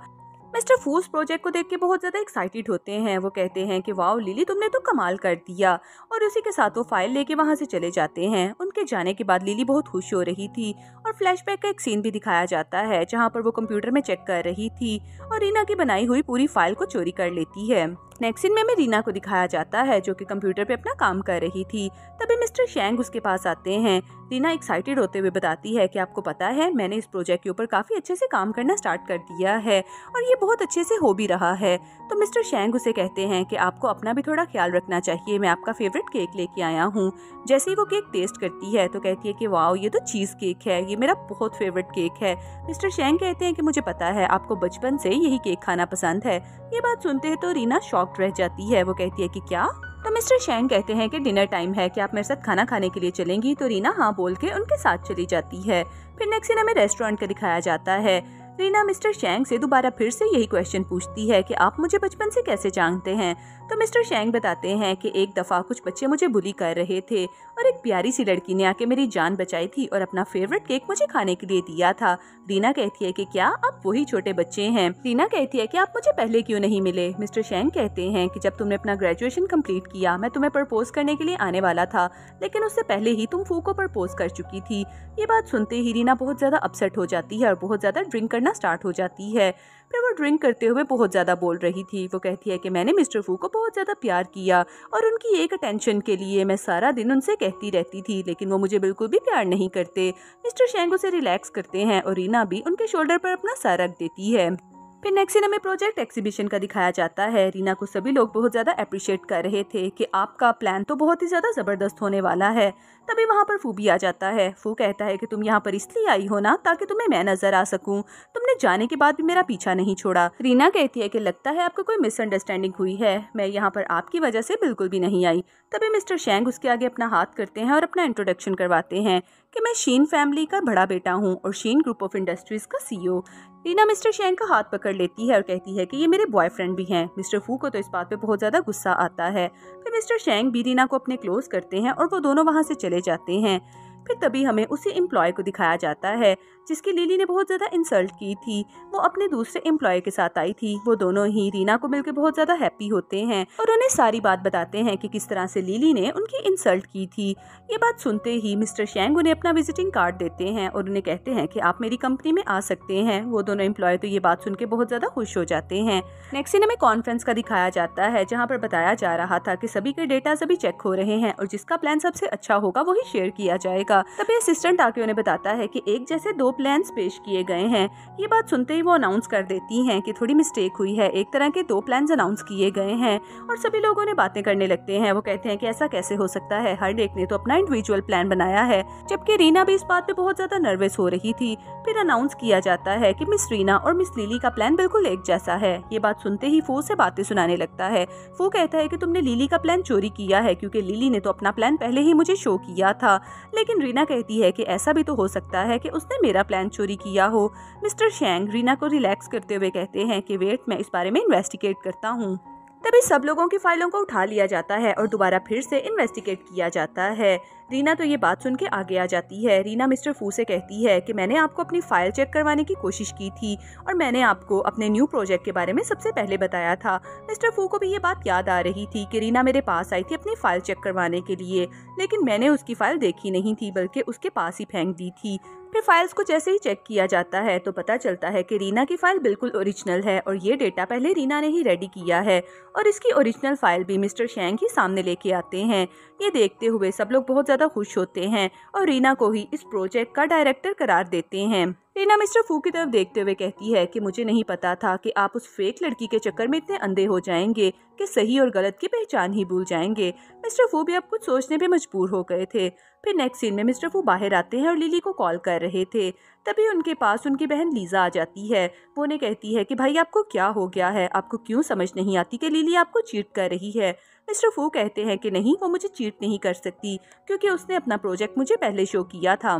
मिस्टर फू उस प्रोजेक्ट को देख के बहुत ज्यादा एक्साइटेड होते हैं। वो कहते हैं कि वाओ लिली तुमने तो कमाल कर दिया, और उसी के साथ वो फाइल लेके वहाँ से चले जाते हैं। उनके जाने के बाद लिली बहुत खुश हो रही थी और फ्लैशबैक का एक सीन भी दिखाया जाता है जहाँ पर वो कंप्यूटर में चेक कर रही थी और रीना की बनाई हुई पूरी फाइल को चोरी कर लेती है। नेक्स्ट सीन में हमें रीना को दिखाया जाता है जो कि कंप्यूटर पे अपना काम कर रही थी। तभी मिस्टर शैंग उसके पास आते हैं। रीना एक्साइटेड होते हुए बताती है कि आपको पता है मैंने इस प्रोजेक्ट के ऊपर काफी अच्छे से काम करना स्टार्ट कर दिया है और ये बहुत अच्छे से हो भी रहा है। तो मिस्टर शैंग उसे कहते हैं कि आपको अपना भी थोड़ा ख्याल रखना चाहिए, मैं आपका फेवरेट केक लेके आया हूँ। जैसे ही वो केक टेस्ट करती है तो कहती है कि वाओ ये तो चीज केक है, ये मेरा बहुत फेवरेट केक है। मिस्टर शैंग कहते हैं कि मुझे पता है आपको बचपन से यही केक खाना पसंद है। ये बात सुनते हैं तो रीना शॉक्ड रह जाती है। वो कहती है कि क्या? तो मिस्टर शैंग कहते हैं कि डिनर टाइम है, क्या आप मेरे साथ खाना खाने के लिए चलेंगी? तो रीना हाँ बोल के उनके साथ चली जाती है। फिर नेक्स्ट सीन हमें रेस्टोरेंट का दिखाया जाता है। रीना मिस्टर शैंग से दोबारा फिर से यही क्वेश्चन पूछती है कि आप मुझे बचपन से कैसे जानते हैं। तो मिस्टर शैंग बताते हैं कि एक दफा कुछ बच्चे मुझे बुली कर रहे थे और एक प्यारी सी लड़की ने आके मेरी जान बचाई थी और अपना फेवरेट केक मुझे खाने के लिए दिया था। रीना कहती है कि क्या आप वही छोटे बच्चे हैं? रीना कहती है कि आप मुझे पहले क्यों नहीं मिले? मिस्टर शैंग कहते हैं कि जब तुमने अपना ग्रेजुएशन कंप्लीट किया मैं तुम्हें प्रपोज करने के लिए आने वाला था, लेकिन उससे पहले ही तुम फू को प्रपोज कर चुकी थी। ये बात सुनते ही रीना बहुत ज्यादा अपसेट हो जाती है और बहुत ज्यादा ड्रिंक करना स्टार्ट हो जाती है। फिर वो ड्रिंक करते हुए बहुत ज्यादा बोल रही थी। वो कहती है कि मैंने मिस्टर फू को बहुत ज्यादा प्यार किया और उनकी एक अटेंशन के लिए मैं सारा दिन उनसे कहती रहती थी, लेकिन वो मुझे बिल्कुल भी प्यार नहीं करते। मिस्टर शैंग उसे रिलैक्स करते हैं और रीना भी उनके शोल्डर पर अपना सर रख देती है। फिर नेक्स्ट सीन हमें प्रोजेक्ट एग्जीबिशन का दिखाया जाता है। रीना को सभी लोग बहुत ज्यादा अप्रिशिएट कर रहे थे कि आपका प्लान तो बहुत ही ज्यादा जबरदस्त होने वाला है। तभी वहाँ पर फू भी आ जाता है। फू कहता है कि तुम यहाँ पर इसलिए आई हो ना ताकि तुम्हें मैं नजर आ सकूं, तुमने जाने के बाद भी मेरा पीछा नहीं छोड़ा। रीना कहती है कि लगता है आपको कोई मिसअंडरस्टैंडिंग हुई है, मैं यहाँ पर आपकी वजह से बिल्कुल भी नहीं आई। तभी मिस्टर शैंग उसके आगे अपना हाथ करते हैं और अपना इंट्रोडक्शन करवाते हैं कि मैं शीन फैमिली का बड़ा बेटा हूँ और शीन ग्रुप ऑफ इंडस्ट्रीज का CEO। रीना मिस्टर शैंग का हाथ पकड़ लेती है और कहती है कि ये मेरे बॉयफ्रेंड भी हैं। मिस्टर फू को तो इस बात पे बहुत ज्यादा गुस्सा आता है। फिर मिस्टर शैंग भी रीना को अपने क्लोज करते हैं और वो दोनों वहाँ से चले जाते हैं। फिर तभी हमें उसी एम्प्लॉय को दिखाया जाता है जिसकी लिली ने बहुत ज्यादा इंसल्ट की थी। वो अपने दूसरे एम्प्लॉय के साथ आई थी। वो दोनों ही रीना को मिलकर बहुत ज्यादा हैप्पी होते हैं और उन्हें सारी बात बताते हैं कि किस तरह से लिली ने उनकी इंसल्ट की थी। ये बात सुनते ही मिस्टर शैंग उन्हें अपना विजिटिंग कार्ड देते हैं और उन्हें कहते हैं कि आप मेरी कंपनी में आ सकते हैं। वो दोनों एम्प्लॉय तो ये बात सुन के बहुत ज्यादा खुश हो जाते हैं। नेक्स्ट सीन हमें कॉन्फ्रेंस का दिखाया जाता है जहाँ पर बताया जा रहा था कि सभी के डेटा सभी चेक हो रहे हैं और जिसका प्लान सबसे अच्छा होगा वही शेयर किया जाएगा। तभी असिस्टेंट आके उन्हें बताता है कि एक जैसे 2 प्लान्स पेश किए गए हैं। ये बात सुनते ही वो अनाउंस कर देती हैं कि थोड़ी मिस्टेक हुई है, एक तरह के 2 प्लान्स अनाउंस किए गए हैं और सभी लोगों ने बातें करने लगते हैं। वो कहते हैं कि ऐसा कैसे हो सकता है, हर एक ने तो अपना इंडिविजुअल प्लान बनाया है। जबकि रीना भी इस बात पे बहुत ज्यादा नर्वस हो रही थी। फिर अनाउंस किया जाता है कि मिस रीना और मिस लिली का प्लान बिल्कुल एक जैसा है। ये बात सुनते ही फू से बातें सुनाने लगता है। फू कहता है कि तुमने लिली का प्लान चोरी किया है क्योंकि लिली ने तो अपना प्लान पहले ही मुझे शो किया था। लेकिन रीना कहती है कि ऐसा भी तो हो सकता है कि उसने मेरा प्लान चोरी किया हो। मिस्टर शैंग रीना को रिलैक्स करते हुए कहते हैं कि वेट, मैं इस बारे में इन्वेस्टिगेट करता हूँ। तभी सब लोगों की फाइलों को उठा लिया जाता है और दोबारा फिर से इन्वेस्टिगेट किया जाता है। रीना तो ये बात सुन के आगे आ जाती है। रीना मिस्टर फू से कहती है कि मैंने आपको अपनी फाइल चेक करवाने की कोशिश की थी और मैंने आपको अपने न्यू प्रोजेक्ट के बारे में सबसे पहले बताया था। मिस्टर फू को भी ये बात याद आ रही थी कि रीना मेरे पास आई थी अपनी फाइल चेक करवाने के लिए, लेकिन मैंने उसकी फाइल देखी नहीं थी बल्कि उसके पास ही फेंक दी थी। फिर फाइल्स को जैसे ही चेक किया जाता है तो पता चलता है कि रीना की फाइल बिल्कुल ओरिजिनल है और ये डेटा पहले रीना ने ही रेडी किया है और इसकी ओरिजिनल फाइल भी मिस्टर शेंग ही सामने लेके आते हैं। ये देखते हुए सब लोग बहुत ज़्यादा खुश होते हैं और रीना को ही इस प्रोजेक्ट का डायरेक्टर करार देते हैं। रीना मिस्टर फू की तरफ देखते हुए कहती है कि मुझे नहीं पता था कि आप उस फेक लड़की के चक्कर में इतने अंधे हो जाएंगे कि सही और गलत की पहचान ही भूल जाएंगे। मिस्टर फू भी अब कुछ सोचने पे मजबूर हो गए थे। फिर नेक्स्ट सीन में मिस्टर फू बाहर आते हैं और लिली को कॉल कर रहे थे। तभी उनके पास उनकी बहन लीजा आ जाती है। वो उन्हें कहती है कि भाई आपको क्या हो गया है, आपको क्यों समझ नहीं आती कि लिली आपको चीट कर रही है। मिस्टर फू कहते हैं कि नहीं, वो मुझे चीट नहीं कर सकती क्योंकि उसने अपना प्रोजेक्ट मुझे पहले शो किया था।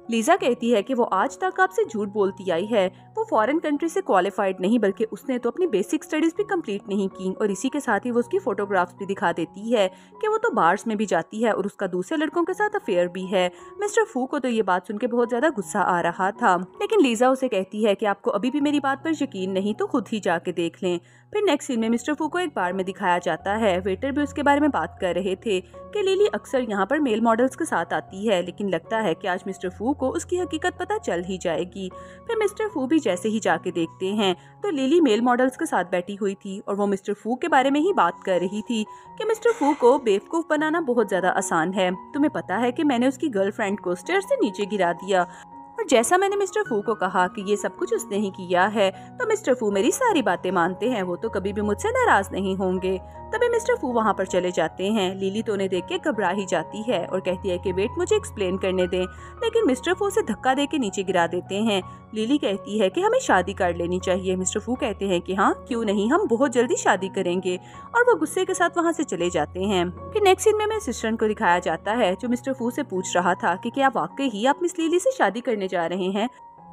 लीजा कहती है कि वो आज तक आपसे झूठ बोलती आई है। वो फॉरेन कंट्री से क्वालिफाइड नहीं बल्कि उसने तो अपनी बेसिक स्टडीज भी कंप्लीट नहीं की और इसी के साथ ही वो उसकी फोटोग्राफ्स भी दिखा देती है कि वो तो बार्स में भी जाती है और उसका दूसरे लड़कों के साथ अफेयर भी है। मिस्टर फू को तो ये बात सुन के बहुत ज्यादा गुस्सा आ रहा था, लेकिन लीजा उसे कहती है कि आपको अभी भी मेरी बात पर यकीन नहीं तो खुद ही जाके देख लें। फिर नेक्स्ट सीन में मिस्टर फू को एक बार में दिखाया जाता है। वेटर भी उसके बारे में बात कर रहे थे कि लिली अक्सर यहाँ पर मेल मॉडल्स के साथ आती है, लेकिन लगता है कि आज मिस्टर फू को उसकी हकीकत पता चल ही जाएगी। फिर मिस्टर फू भी जैसे ही जाके देखते हैं तो लिली मेल मॉडल्स के साथ बैठी हुई थी और वो मिस्टर फू के बारे में ही बात कर रही थी कि मिस्टर फू को बेवकूफ बनाना बहुत ज्यादा आसान है। तुम्हें पता है कि मैंने उसकी गर्लफ्रेंड को स्टेयर से नीचे गिरा दिया और जैसा मैंने मिस्टर फू को कहा कि ये सब कुछ उसने ही किया है तो मिस्टर फू मेरी सारी बातें मानते हैं, वो तो कभी भी मुझसे नाराज नहीं होंगे। तभी मिस्टर फू वहाँ पर चले जाते हैं। लिली तो उन्हें देख के घबरा ही जाती है और कहती है कि वेट मुझे एक्सप्लेन करने दें, लेकिन मिस्टर फू उसे धक्का दे के नीचे गिरा देते हैं। लिली कहती है कि हमें शादी कर लेनी चाहिए। मिस्टर फू कहते हैं कि हाँ क्यों नहीं, हम बहुत जल्दी शादी करेंगे और वो गुस्से के साथ वहाँ से चले जाते हैं। फिर नेक्स्ट सीन में असिस्टेंट को दिखाया जाता है जो मिस्टर फू से पूछ रहा था कि क्या वाकई ही आप मिस लिली से शादी करने जा रहे हैं।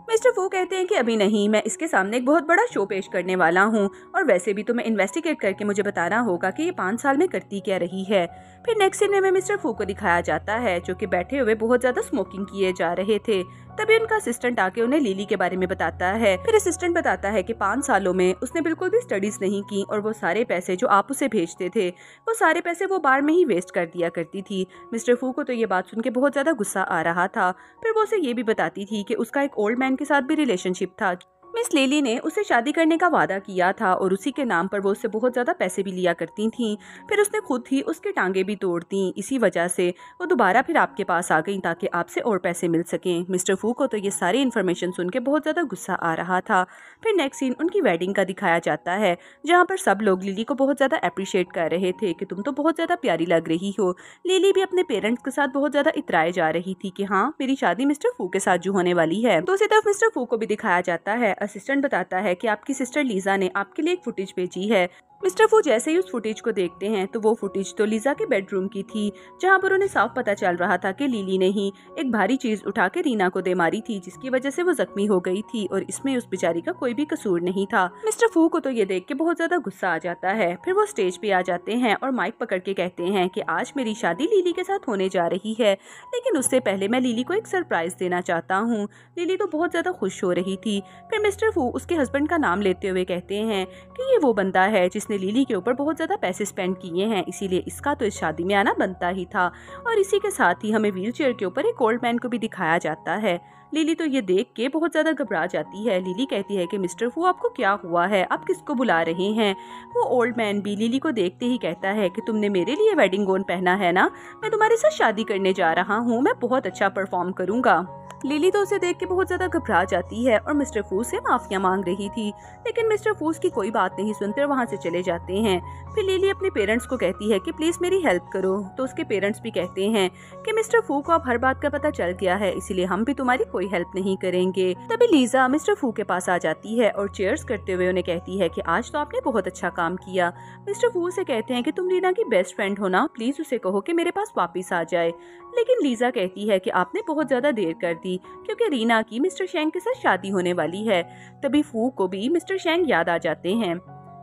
मिस्टर फू कहते हैं कि अभी नहीं, मैं इसके सामने एक बहुत बड़ा शो पेश करने वाला हूँ और वैसे भी तुम्हें इन्वेस्टिगेट करके मुझे बताना होगा कि ये 5 साल में करती क्या रही है। फिर नेक्स्ट सीन में मिस्टर फू को दिखाया जाता है जो कि बैठे हुए बहुत ज्यादा स्मोकिंग किए जा रहे थे। तभी उनका असिस्टेंट आके उन्हें लिली के बारे में बताता है। फिर असिस्टेंट बताता है कि 5 सालों में उसने बिल्कुल भी स्टडीज नहीं की और वो सारे पैसे जो आप उसे भेजते थे वो सारे पैसे वो बार में ही वेस्ट कर दिया करती थी। मिस्टर फू को तो ये बात सुन के बहुत ज्यादा गुस्सा आ रहा था। फिर वो उसे ये भी बताती थी कि उसका एक ओल्ड मैन के साथ भी रिलेशनशिप था। मिस लिली ने उसे शादी करने का वादा किया था और उसी के नाम पर वो उससे बहुत ज्यादा पैसे भी लिया करती थी। फिर उसने खुद ही उसके टांगे भी तोड़ दी। इसी वजह से वो दोबारा फिर आपके पास आ गई ताकि आपसे और पैसे मिल सकें। मिस्टर फू को तो ये सारी इन्फॉर्मेशन सुन के बहुत ज्यादा गुस्सा आ रहा था। फिर नेक्स्ट सीन उनकी वेडिंग का दिखाया जाता है जहाँ पर सब लोग लिली को बहुत ज्यादा अप्रिशिएट कर रहे थे कि तुम तो बहुत ज्यादा प्यारी लग रही हो। लिली भी अपने पेरेंट्स के साथ बहुत ज्यादा इतराए जा रही थी कि हाँ मेरी शादी मिस्टर फू के साथ जो होने वाली है। दूसरी तरफ मिस्टर फू को भी दिखाया जाता है। असिस्टेंट बताता है कि आपकी सिस्टर लीजा ने आपके लिए एक फुटेज भेजी है। मिस्टर फू जैसे ही उस फुटेज को देखते हैं तो वो फुटेज तो लीजा के बेडरूम की थी जहां पर उन्हें साफ पता चल रहा था कि लिली ने ही एक भारी चीज उठा के रीना को दे मारी थी जिसकी वजह से वो जख्मी हो गई थी और इसमें उस बेचारी का कोई भी कसूर नहीं था। मिस्टर फू को तो ये देख के बहुत ज्यादा गुस्सा आ जाता है। फिर वो स्टेज पे आ जाते हैं और माइक पकड़ के कहते हैं कि आज मेरी शादी लिली के साथ होने जा रही है, लेकिन उससे पहले मैं लिली को एक सरप्राइज देना चाहता हूँ। लिली तो बहुत ज्यादा खुश हो रही थी। फिर मिस्टर फू उसके हस्बैंड का नाम लेते हुए कहते हैं कि ये वो बंदा है जिसने लिली के ऊपर बहुत ज्यादा पैसे स्पेंड किए हैं, इसीलिए इसका तो इस शादी में आना बनता ही था। और इसी के साथ ही हमें व्हीलचेयर के ऊपर एक ओल्ड मैन को भी दिखाया जाता है। लिली तो ये देख के बहुत ज्यादा घबरा जाती है। लिली कहती है कि मिस्टर फू आपको क्या हुआ है, आप किसको बुला रहे हैं। वो ओल्ड मैन भी लिली को देखते ही कहता है कि तुमने मेरे लिए वेडिंग गोन पहना है ना, मैं तुम्हारे साथ शादी करने जा रहा हूँ, मैं बहुत अच्छा परफॉर्म करूंगा। लिली तो उसे देख के बहुत ज्यादा घबरा जाती है और मिस्टर फू से माफिया मांग रही थी, लेकिन मिस्टर फू की कोई बात नहीं सुनते और वहाँ से चले जाते हैं। फिर लिली अपने पेरेंट्स को कहती है कि प्लीज मेरी हेल्प करो, तो उसके पेरेंट्स भी कहते हैं कि मिस्टर फू को अब हर बात का पता चल गया है, इसीलिए हम भी तुम्हारी कोई हेल्प नहीं करेंगे। तभी लीजा मिस्टर फू के पास आ जाती है और चीयर्स करते हुए उन्हें कहती है कि आज तो आपने बहुत अच्छा काम किया। मिस्टर फू से कहते हैं कि तुम रीना की बेस्ट फ्रेंड हो ना, प्लीज उसे कहो कि मेरे पास वापिस आ जाए। लेकिन लीजा कहती है कि आपने बहुत ज्यादा देर कर दी क्योंकि रीना की मिस्टर शेंग के साथ शादी होने वाली है। तभी फू को भी मिस्टर शेंग याद आ जाते हैं।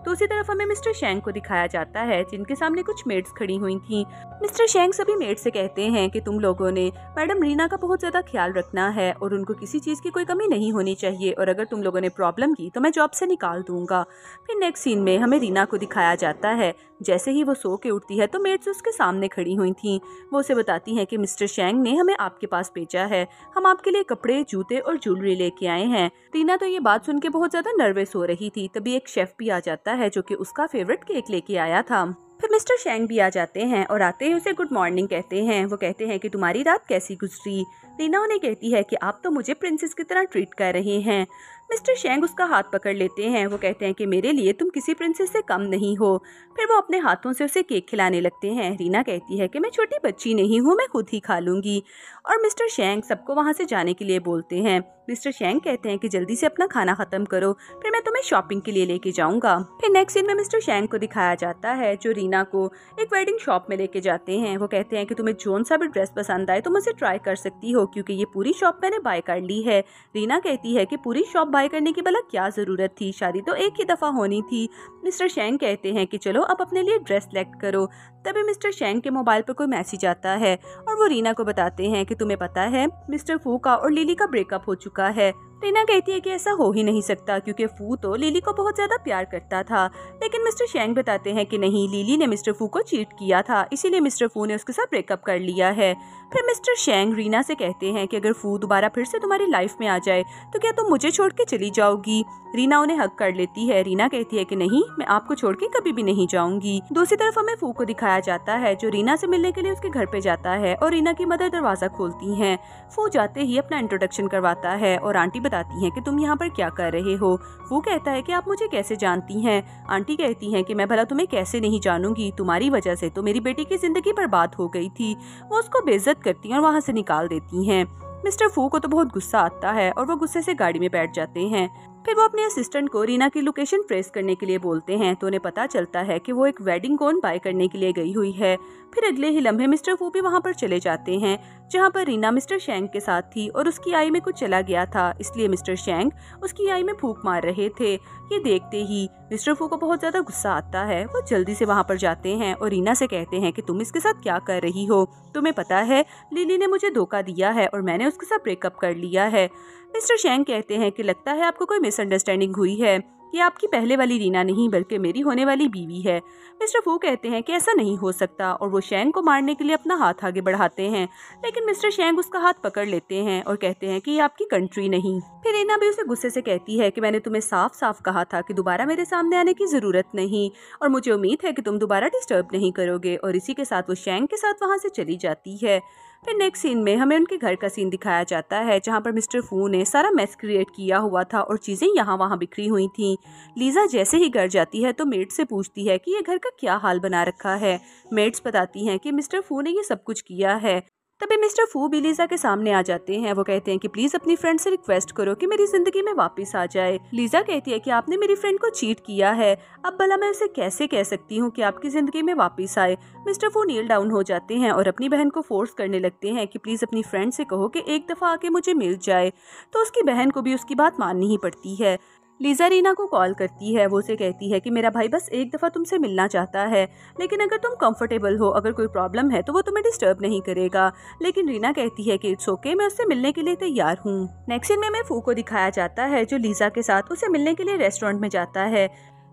दूसरी तरफ हमें मिस्टर शेंग को दिखाया जाता है जिनके सामने कुछ मेड्स खड़ी हुई थी। मिस्टर शेंग सभी मेड से कहते हैं कि तुम लोगों ने मैडम रीना का बहुत ज्यादा ख्याल रखना है और उनको किसी चीज की कोई कमी नहीं होनी चाहिए, और अगर तुम लोगों ने प्रॉब्लम की तो मैं जॉब से निकाल दूंगा। फिर नेक्स्ट सीन में हमें रीना को दिखाया जाता है। जैसे ही वो सो के उठती है तो मेड्स उसके सामने खड़ी हुई थी। वो उसे बताती हैं कि मिस्टर शेंग ने हमें आपके पास भेजा है, हम आपके लिए कपड़े, जूते और ज्वेलरी लेके आए हैं। रीना तो ये बात सुन के बहुत ज्यादा नर्वस हो रही थी। तभी एक शेफ भी आ जाता है जो कि उसका फेवरेट केक लेके आया था। फिर मिस्टर शेंग भी आ जाते हैं और आते ही उसे गुड मॉर्निंग कहते हैं। वो कहते हैं कि तुम्हारी रात कैसी गुजरी। रीना उन्हें कहती है कि आप तो मुझे प्रिंसेस की तरह ट्रीट कर रहे हैं। मिस्टर शेंग उसका हाथ पकड़ लेते हैं। वो कहते हैं कि मेरे लिए तुम किसी प्रिंसेस से कम नहीं हो। फिर वो अपने हाथों से उसे केक खिलाने लगते हैं। रीना कहती है कि मैं छोटी बच्ची नहीं हूँ, मैं खुद ही खा लूंगी। और मिस्टर शेंग सबको वहाँ से जाने के लिए बोलते हैं। मिस्टर शेंग कहते हैं कि जल्दी से अपना खाना खत्म करो, फिर मैं तुम्हें शॉपिंग के लिए लेके जाऊंगा। फिर नेक्स्ट सीन में मिस्टर शेंग को दिखाया जाता है जो रीना को एक वेडिंग शॉप में लेके जाते हैं। वो कहते हैं कि तुम्हें जोन सा भी ड्रेस पसंद आए तो मुझे ट्राई कर सकती हो, क्योंकि ये पूरी शॉप मैंने बाय कर ली है। रीना कहती है कि पूरी शॉप बाय करने की भला क्या जरूरत थी, शादी तो एक ही दफा होनी थी। मिस्टर शेंग कहते हैं कि चलो अब अपने लिए ड्रेस सेलेक्ट करो। तभी मिस्टर शेंग के मोबाइल पर कोई मैसेज आता है और वो रीना को बताते हैं कि तुम्हें पता है मिस्टर फू का और लिली का ब्रेकअप हो चुका है। रीना कहती है कि ऐसा हो ही नहीं सकता, क्योंकि फू तो लिली को बहुत ज्यादा प्यार करता था। लेकिन मिस्टर शेंग बताते हैं कि नहीं, लिली ने मिस्टर फू को चीट किया था, इसीलिए मिस्टर फू ने उसके साथ ब्रेकअप कर लिया है। फिर मिस्टर शेंग रीना से कहते हैं कि अगर फू दोबारा फिर से तुम्हारी लाइफ में आ जाए तो क्या तुम मुझे छोड़ के चली जाओगी। रीना उन्हें हक कर लेती है। रीना कहती है कि नहीं, मैं आपको छोड़ के कभी भी नहीं जाऊंगी। दूसरी तरफ हमें फू को दिखाया जाता है जो रीना से मिलने के लिए उसके घर पे जाता है और रीना की मदर दरवाजा खोलती हैं। फू जाते ही अपना इंट्रोडक्शन करवाता है और आंटी बताती हैं कि तुम यहाँ पर क्या कर रहे हो। फू कहता है कि आप मुझे कैसे जानती हैं। आंटी कहती हैं कि मैं भला तुम्हें कैसे नहीं जानूंगी, तुम्हारी वजह से तो मेरी बेटी की जिंदगी बर्बाद हो गई थी। वो उसको बेइज्जत करती हैं और वहाँ से निकाल देती हैं। मिस्टर फू को तो बहुत गुस्सा आता है और वो गुस्से से गाड़ी में बैठ जाते हैं। फिर वो अपने असिस्टेंट को रीना की लोकेशन ट्रेस करने के लिए बोलते हैं तो उन्हें पता चलता है कि वो एक वेडिंग गोन बाय करने के लिए गई हुई है। फिर अगले ही लम्हे मिस्टर फू भी वहाँ पर चले जाते हैं जहाँ पर रीना मिस्टर शेंग के साथ थी और उसकी आई में कुछ चला गया था, इसलिए मिस्टर शेंग उसकी आई में फूंक मार रहे थे। ये देखते ही मिस्टर फू को बहुत ज्यादा गुस्सा आता है। वो जल्दी से वहाँ पर जाते हैं और रीना से कहते हैं कि तुम इसके साथ क्या कर रही हो, तुम्हें पता है लिली ने मुझे धोखा दिया है और मैंने उसके साथ ब्रेकअप कर लिया है। मिस्टर शेंग कहते हैं कि लगता है आपको कोई मिसअंडरस्टैंडिंग हुई है, ये आपकी पहले वाली रीना नहीं बल्कि मेरी होने वाली बीवी है। मिस्टर फू कहते हैं कि ऐसा नहीं हो सकता और वो शेंग को मारने के लिए अपना हाथ आगे बढ़ाते हैं, लेकिन मिस्टर शेंग उसका हाथ पकड़ लेते हैं और कहते हैं कि ये आपकी कंट्री नहीं। फिर रीना भी उसे गुस्से से कहती है कि मैंने तुम्हें साफ साफ कहा था कि दोबारा मेरे सामने आने की जरूरत नहीं और मुझे उम्मीद है कि तुम दोबारा डिस्टर्ब नहीं करोगे। और इसी के साथ वो शेंग के साथ वहाँ से चली जाती है। फिर नेक्स्ट सीन में हमें उनके घर का सीन दिखाया जाता है जहाँ पर मिस्टर फू ने सारा मेस क्रिएट किया हुआ था और चीजें यहाँ वहाँ बिखरी हुई थी। लीजा जैसे ही घर जाती है तो मेड से पूछती है कि ये घर का क्या हाल बना रखा है। मेड्स बताती हैं कि मिस्टर फू ने ये सब कुछ किया है। तभी मिस्टर फू भी लीजा के सामने आ जाते हैं। वो कहते हैं कि प्लीज अपनी फ्रेंड से रिक्वेस्ट करो कि मेरी जिंदगी में वापस आ जाए। लीजा कहती है कि आपने मेरी फ्रेंड को चीट किया है, अब भला मैं उसे कैसे कह सकती हूँ कि आपकी जिंदगी में वापस आए। मिस्टर फू नील डाउन हो जाते हैं और अपनी बहन को फोर्स करने लगते हैं कि प्लीज अपनी फ्रेंड से कहो कि एक दफा आके मुझे मिल जाए। तो उसकी बहन को भी उसकी बात माननी ही पड़ती है। लीजा रीना को कॉल करती है। वो उसे कहती है कि मेरा भाई बस एक दफ़ा तुमसे मिलना चाहता है, लेकिन अगर तुम कंफर्टेबल हो, अगर कोई प्रॉब्लम है तो वो तुम्हें डिस्टर्ब नहीं करेगा। लेकिन रीना कहती है कि इट्स ओके, मैं उससे मिलने के लिए तैयार हूँ। नेक्स्ट सीन में फू को दिखाया जाता है जो लीजा के साथ उसे मिलने के लिए रेस्टोरेंट में जाता है।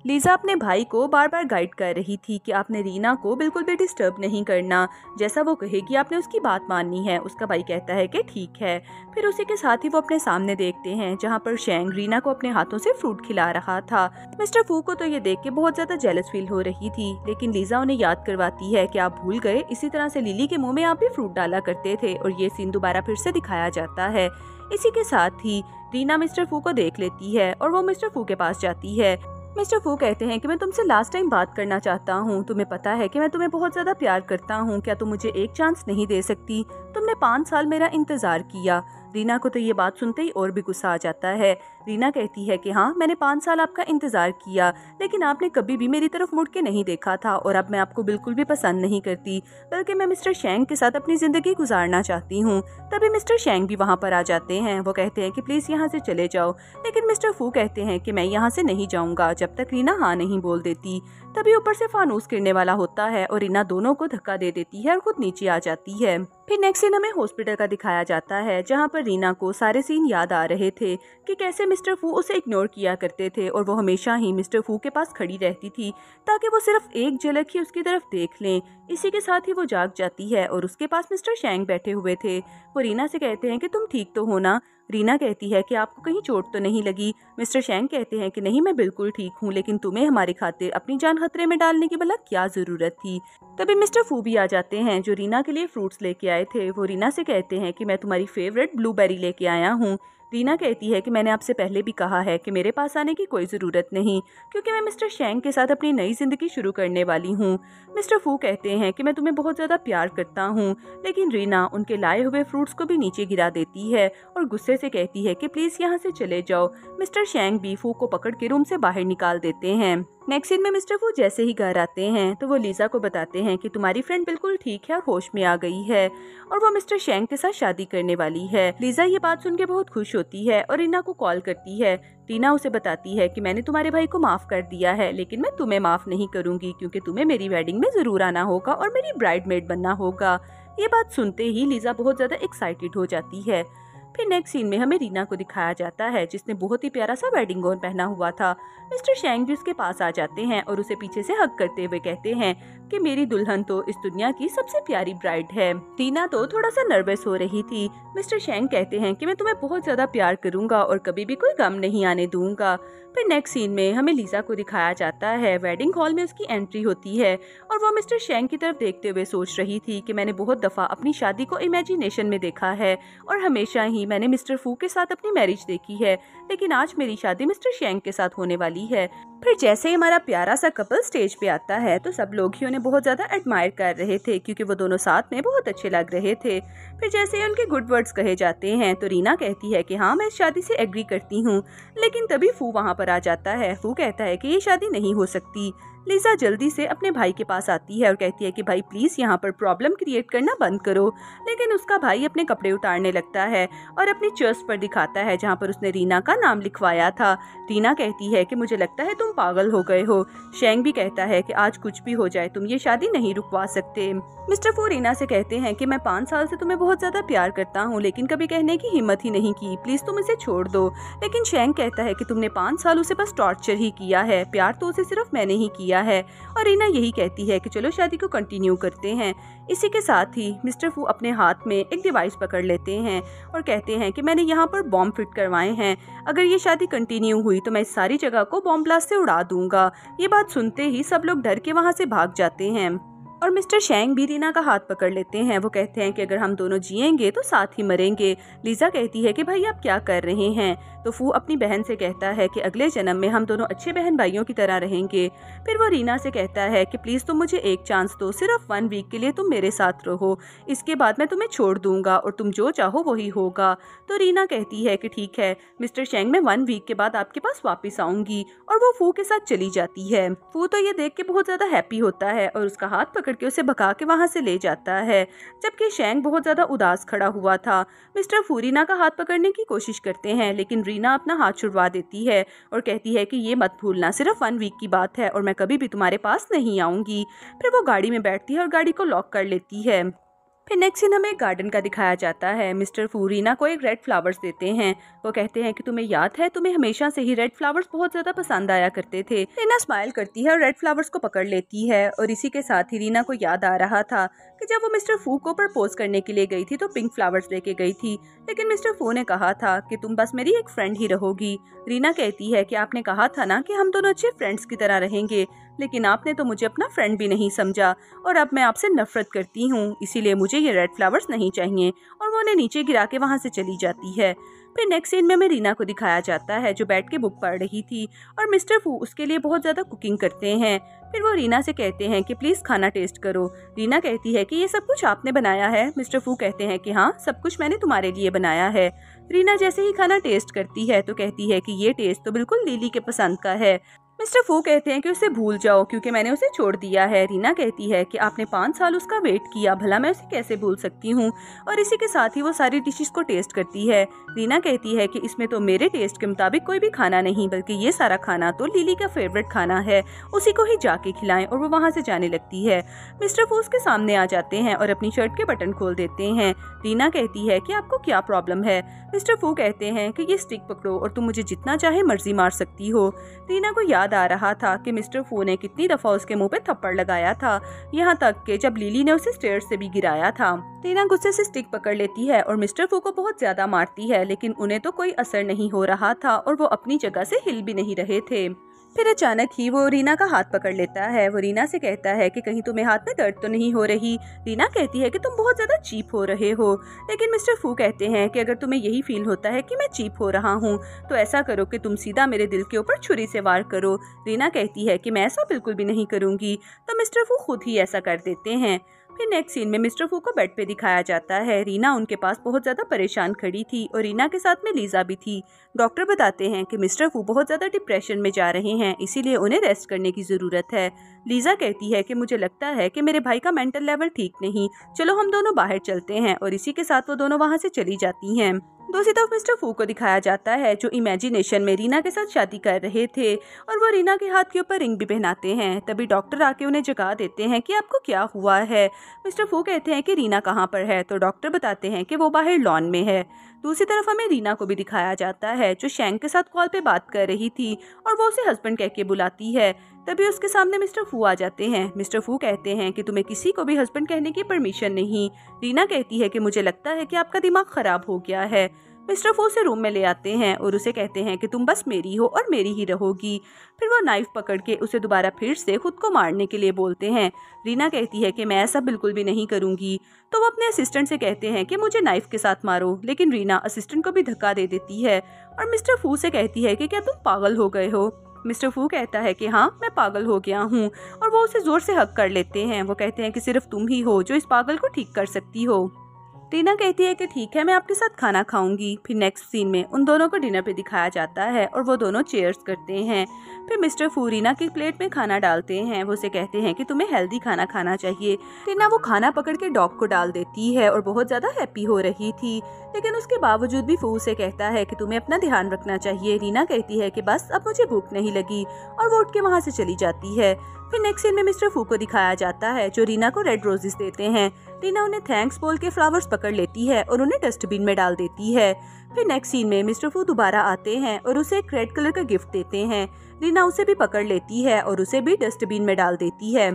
लीजा अपने भाई को बार बार गाइड कर रही थी कि आपने रीना को बिल्कुल भी डिस्टर्ब नहीं करना, जैसा वो कहेगी आपने उसकी बात माननी है। उसका भाई कहता है कि ठीक है। फिर उसी के साथ ही वो अपने सामने देखते हैं जहाँ पर शेंग रीना को अपने हाथों से फ्रूट खिला रहा था। मिस्टर फू को तो ये देख के बहुत ज्यादा जेलस फील हो रही थी, लेकिन लीजा उन्हें याद करवाती है कि आप भूल गए, इसी तरह से लिली के मुँह में आप भी फ्रूट डाला करते थे। और ये सीन दोबारा फिर से दिखाया जाता है। इसी के साथ ही रीना मिस्टर फू को देख लेती है और वो मिस्टर फू के पास जाती है। मिस्टर फू कहते हैं कि मैं तुमसे लास्ट टाइम बात करना चाहता हूँ, तुम्हें पता है कि मैं तुम्हें बहुत ज्यादा प्यार करता हूँ, क्या तुम मुझे एक चांस नहीं दे सकती? तुमने 5 साल मेरा इंतजार किया। रीना को तो ये बात सुनते ही और भी गुस्सा आ जाता है। रीना कहती है कि हाँ, मैंने 5 साल आपका इंतजार किया, लेकिन आपने कभी भी मेरी तरफ मुड़ के नहीं देखा था और अब मैं आपको बिल्कुल भी पसंद नहीं करती, बल्कि मैं मिस्टर शेंग के साथ अपनी जिंदगी गुजारना चाहती हूँ। तभी मिस्टर शेंग भी वहाँ पर आ जाते हैं। वो कहते हैं कि प्लीज यहाँ से चले जाओ, लेकिन मिस्टर फू कहते हैं कि मैं यहाँ से नहीं जाऊंगा जब तक रीना हाँ नहीं बोल देती। तभी ऊपर से फानूस गिरने वाला होता है और रीना दोनों को धक्का दे देती है और खुद नीचे आ जाती है। फिर नेक्स्ट सीन हमें हॉस्पिटल का दिखाया जाता है, जहाँ पर रीना को सारे सीन याद आ रहे थे कि कैसे मिस्टर फू उसे इग्नोर किया करते थे और वो हमेशा ही मिस्टर फू के पास खड़ी रहती थी ताकि वो सिर्फ एक झलक ही उसकी तरफ देख लें। इसी के साथ ही वो जाग जाती है और उसके पास मिस्टर शेंग बैठे हुए थे। वो रीना से कहते हैं कि तुम ठीक तो हो ना। रीना कहती है कि आपको कहीं चोट तो नहीं लगी। मिस्टर शेंग कहते हैं कि नहीं, मैं बिल्कुल ठीक हूँ, लेकिन तुम्हें हमारे खातिर अपनी जान खतरे में डालने की भला क्या जरूरत थी। तभी मिस्टर फू भी आ जाते हैं जो रीना के लिए फ्रूट्स लेके आए थे। वो रीना से कहते हैं कि मैं तुम्हारी फेवरेट ब्लूबेरी लेके आया हूँ। रीना कहती है कि मैंने आपसे पहले भी कहा है कि मेरे पास आने की कोई ज़रूरत नहीं, क्योंकि मैं मिस्टर शेंग के साथ अपनी नई ज़िंदगी शुरू करने वाली हूँ। मिस्टर फू कहते हैं कि मैं तुम्हें बहुत ज़्यादा प्यार करता हूँ, लेकिन रीना उनके लाए हुए फ्रूट्स को भी नीचे गिरा देती है और गुस्से से कहती है कि प्लीज़ यहाँ से चले जाओ। मिस्टर शेंग भी फू को पकड़ के रूम से बाहर निकाल देते हैं। नेक्स्ट सीन में मिस्टर फू जैसे ही घर आते हैं तो वो लीजा को बताते हैं कि तुम्हारी फ्रेंड बिल्कुल ठीक है और होश में आ गई है और वो मिस्टर शेंग के साथ शादी करने वाली है। लीजा ये बात सुन के बहुत खुश होती है और रीना को कॉल करती है। रीना उसे बताती है कि मैंने तुम्हारे भाई को माफ कर दिया है, लेकिन मैं तुम्हें माफ नहीं करूंगी क्योंकि तुम्हें मेरी वेडिंग में जरूर आना होगा और मेरी ब्राइडमेड बनना होगा। ये बात सुनते ही लीजा बहुत ज्यादा एक्साइटेड हो जाती है। फिर नेक्स्ट सीन में हमें रीना को दिखाया जाता है जिसने बहुत ही प्यारा सा वेडिंग गाउन पहना हुआ था। मिस्टर शेंग भी उसके पास आ जाते हैं और उसे पीछे से हग करते हुए कहते हैं कि मेरी दुल्हन तो इस दुनिया की सबसे प्यारी ब्राइड है। रीना तो थोड़ा सा नर्वस हो रही थी। मिस्टर शेंग कहते हैं कि मैं तुम्हें बहुत ज्यादा प्यार करूंगा और कभी भी कोई गम नहीं आने दूंगा। फिर नेक्स्ट सीन में हमें लीजा को दिखाया जाता है। वेडिंग हॉल में उसकी एंट्री होती है और वो मिस्टर शेंग की तरफ देखते हुए सोच रही थी कि मैंने बहुत दफा अपनी शादी को इमेजिनेशन में देखा है और हमेशा ही मैंने मिस्टर फू के साथ अपनी मैरिज देखी है, लेकिन आज मेरी शादी मिस्टर शेंग के साथ होने वाली है। फिर जैसे ही हमारा प्यारा सा कपल स्टेज पे आता है तो सब लोग ही उन्हें बहुत ज्यादा एडमायर कर रहे थे क्योंकि वो दोनों साथ में बहुत अच्छे लग रहे थे। फिर जैसे ही उनके गुड वर्ड्स कहे जाते हैं तो रीना कहती है कि हाँ, मैं इस शादी से एग्री करती हूँ, लेकिन तभी फू वहाँ पर आ जाता है। फू कहता है कि ये शादी नहीं हो सकती। लीजा जल्दी से अपने भाई के पास आती है और कहती है कि भाई प्लीज यहाँ पर प्रॉब्लम क्रिएट करना बंद करो, लेकिन उसका भाई अपने कपड़े उतारने लगता है और अपनी चेस्ट पर दिखाता है जहाँ पर उसने रीना का नाम लिखवाया था। रीना कहती है कि मुझे लगता है तुम पागल हो गए हो। शेंग भी कहता है कि आज कुछ भी हो जाए तुम ये शादी नहीं रुकवा सकते। मिस्टर फू रीना से कहते हैं कि मैं 5 साल से तुम्हें बहुत ज्यादा प्यार करता हूँ, लेकिन कभी कहने की हिम्मत ही नहीं की, प्लीज तुम इसे छोड़ दो। लेकिन शेंग कहता है कि तुमने 5 साल उसे बस टॉर्चर ही किया है, प्यार तो उसे सिर्फ मैंने ही किया है। और रीना यही कहती है कि चलो शादी को कंटिन्यू करते हैं। इसी के साथ ही मिस्टर फू अपने हाथ में एक डिवाइस पकड़ लेते हैं और कहते हैं कि मैंने यहाँ पर बॉम्ब फिट करवाए हैं, अगर ये शादी कंटिन्यू हुई तो मैं इस सारी जगह को बॉम्ब ब्लास्ट से उड़ा दूंगा। ये बात सुनते ही सब लोग डर के वहाँ से भाग जाते हैं और मिस्टर शेंग भी रीना का हाथ पकड़ लेते हैं। वो कहते हैं कि अगर हम दोनों जिएंगे तो साथ ही मरेंगे। लीजा कहती है कि भाई आप क्या कर रहे हैं। तो फू अपनी बहन से कहता है कि अगले जन्म में हम दोनों अच्छे बहन भाइयों की तरह रहेंगे। फिर वो रीना से कहता है कि प्लीज तुम मुझे एक चांस दो, सिर्फ 1 वीक के लिए तुम मेरे साथ रहो, इसके बाद मैं तुम्हें छोड़ दूंगा और तुम जो चाहो वही होगा। तो रीना कहती है कि ठीक है मिस्टर शेंग, मैं 1 वीक के बाद आपके पास वापस आऊंगी और वो फू के साथ चली जाती है। फू तो ये देख के बहुत ज्यादा हैप्पी होता है और उसका हाथ पकड़ के उसे भगा के वहाँ से ले जाता है, जबकि शेंग बहुत ज्यादा उदास खड़ा हुआ था। मिस्टर फू रीना का हाथ पकड़ने की कोशिश करते हैं, लेकिन रीना अपना हाथ छुड़वा देती है और कहती है कि ये मत भूलना, सिर्फ 1 वीक की बात है और मैं कभी भी तुम्हारे पास नहीं आऊंगी। फिर वो गाड़ी में बैठती है और गाड़ी को लॉक कर लेती है। फिर नेक्स्ट सीन हमें एक गार्डन का दिखाया जाता है। मिस्टर फू रीना को एक रेड फ्लावर्स देते हैं। वो कहते हैं कि तुम्हें याद है, तुम्हें हमेशा से ही रेड फ्लावर्स बहुत ज्यादा पसंद आया करते थे। रीना स्माइल करती है और रेड फ्लावर्स को पकड़ लेती है और इसी के साथ ही रीना को याद आ रहा था कि जब वो मिस्टर फू को प्रपोज करने के लिए गई थी तो पिंक फ्लावर्स लेके गई थी, लेकिन मिस्टर फू ने कहा था कि तुम बस मेरी एक फ्रेंड ही रहोगी। रीना कहती है कि आपने कहा था ना कि हम दोनों अच्छे फ्रेंड्स की तरह रहेंगे, लेकिन आपने तो मुझे अपना फ्रेंड भी नहीं समझा और अब मैं आपसे नफरत करती हूँ, इसीलिए मुझे ये रेड फ्लावर्स नहीं चाहिए। और वो उन्हें नीचे गिरा के वहाँ से चली जाती है। फिर नेक्स्ट सीन में हमें रीना को दिखाया जाता है जो बैठ के बुक पढ़ रही थी और मिस्टर फू उसके लिए बहुत ज़्यादा कुकिंग करते हैं। फिर वो रीना से कहते हैं कि प्लीज़ खाना टेस्ट करो। रीना कहती है कि ये सब कुछ आपने बनाया है। मिस्टर फू कहते हैं कि हाँ, सब कुछ मैंने तुम्हारे लिए बनाया है। रीना जैसे ही खाना टेस्ट करती है तो कहती है कि ये टेस्ट तो बिल्कुल लिली के पसंद का है। मिस्टर फू कहते हैं कि उसे भूल जाओ क्योंकि मैंने उसे छोड़ दिया है। रीना कहती है कि आपने 5 साल उसका वेट किया, भला मैं उसे कैसे भूल सकती हूँ। और इसी के साथ ही वो सारी डिशेस को टेस्ट करती है। रीना कहती है कि इसमें तो मेरे टेस्ट के मुताबिक कोई भी खाना नहीं, बल्कि ये सारा खाना तो लिली का फेवरेट खाना है, उसी को ही जाके खिलाएं। और वो वहाँ से जाने लगती है। मिस्टर फू उसके सामने आ जाते हैं और अपनी शर्ट के बटन खोल देते हैं। रीना कहती है कि आपको क्या प्रॉब्लम है। मिस्टर फू कहते हैं कि ये स्टिक पकड़ो और तुम मुझे जितना चाहे मर्जी मार सकती हो। रीना को याद आ रहा था कि मिस्टर फू ने कितनी दफा उसके मुंह पे थप्पड़ लगाया था, यहाँ तक कि जब लिली ने उसे स्टेयर्स से भी गिराया था। रीना गुस्से से स्टिक पकड़ लेती है और मिस्टर फू को बहुत ज्यादा मारती है, लेकिन उन्हें तो कोई असर नहीं हो रहा था और वो अपनी जगह से हिल भी नहीं रहे थे। फिर अचानक ही वो रीना का हाथ पकड़ लेता है। वो रीना से कहता है कि कहीं तुम्हें हाथ में दर्द तो नहीं हो रही। रीना कहती है कि तुम बहुत ज्यादा चीप हो रहे हो। लेकिन मिस्टर फू कहते हैं कि अगर तुम्हें यही फील होता है कि मैं चीप हो रहा हूँ तो ऐसा करो कि तुम सीधा मेरे दिल के ऊपर छुरी से वार करो। रीना कहती है कि मैं ऐसा बिल्कुल भी नहीं करूंगी। तो मिस्टर फू खुद ही ऐसा कर देते हैं। फिर नेक्स्ट सीन में मिस्टर फू को बेड पे दिखाया जाता है। रीना उनके पास बहुत ज्यादा परेशान खड़ी थी और रीना के साथ में लीजा भी थी। डॉक्टर बताते हैं कि मिस्टर फू बहुत ज्यादा डिप्रेशन में जा रहे हैं, इसीलिए उन्हें रेस्ट करने की जरूरत है। लीजा कहती है कि मुझे लगता है कि मेरे भाई का मेंटल लेवल ठीक नहीं, चलो हम दोनों बाहर चलते हैं। और इसी के साथ वो दोनों वहाँ से चली जाती हैं। दूसरी तरफ मिस्टर फू को दिखाया जाता है जो इमेजिनेशन में रीना के साथ शादी कर रहे थे और वो रीना के हाथ के ऊपर रिंग भी पहनाते हैं। तभी डॉक्टर आके उन्हें जगा देते हैं कि आपको क्या हुआ है। मिस्टर फू कहते हैं कि रीना कहाँ पर है, तो डॉक्टर बताते हैं कि वो बाहर लॉन में है। दूसरी तरफ हमें रीना को भी दिखाया जाता है जो शैंक के साथ कॉल पे बात कर रही थी और वो उसे हस्बैंड कह के बुलाती है। तभी उसके सामने मिस्टर फू आ जाते हैं। मिस्टर फू कहते हैं कि तुम्हें किसी को भी हस्बैंड कहने की परमिशन नहीं। रीना कहती है कि मुझे लगता है कि आपका दिमाग खराब हो गया है। मिस्टर फू उसे रूम में ले आते हैं और उसे कहते हैं कि तुम बस मेरी हो और मेरी ही रहोगी। फिर वो नाइफ पकड़ के उसे दोबारा फिर से खुद को मारने के लिए बोलते हैं। रीना कहती है कि मैं ऐसा बिल्कुल भी नहीं करूंगी। तो वो अपने असिस्टेंट से कहते हैं कि मुझे नाइफ के साथ मारो, लेकिन रीना असिस्टेंट को भी धक्का दे देती है और मिस्टर फू से कहती है कि क्या तुम पागल हो गए हो। मिस्टर फू कहता है कि हाँ मैं पागल हो गया हूँ और वो उसे जोर से हक कर लेते हैं। वो कहते हैं कि सिर्फ तुम ही हो जो इस पागल को ठीक कर सकती हो। रीना कहती है कि ठीक है मैं आपके साथ खाना खाऊंगी। फिर नेक्स्ट सीन में उन दोनों को डिनर पे दिखाया जाता है और वो दोनों चेयर्स करते हैं। फिर मिस्टर फू रीना की प्लेट में खाना डालते हैं। वो उसे कहते हैं कि तुम्हें हेल्दी खाना खाना चाहिए। रीना वो खाना पकड़ के डॉग को डाल देती है और बहुत ज्यादा हैप्पी हो रही थी, लेकिन उसके बावजूद भी फू से कहता है कि तुम्हें अपना ध्यान रखना चाहिए। रीना कहती है कि बस अब मुझे भूख नहीं लगी और वो उठ के वहाँ से चली जाती है। फिर नेक्स्ट सीन में मिस्टर फू को दिखाया जाता है जो रीना को रेड रोजेस देते हैं। रीना उन्हें थैंक्स बोल के फ्लावर्स पकड़ लेती है और उन्हें डस्टबिन में डाल देती है। फिर नेक्स्ट सीन में मिस्टर फू दोबारा आते हैं और उसे एक रेड कलर का गिफ्ट देते हैं। रीना उसे भी पकड़ लेती है और उसे भी डस्टबिन में डाल देती है।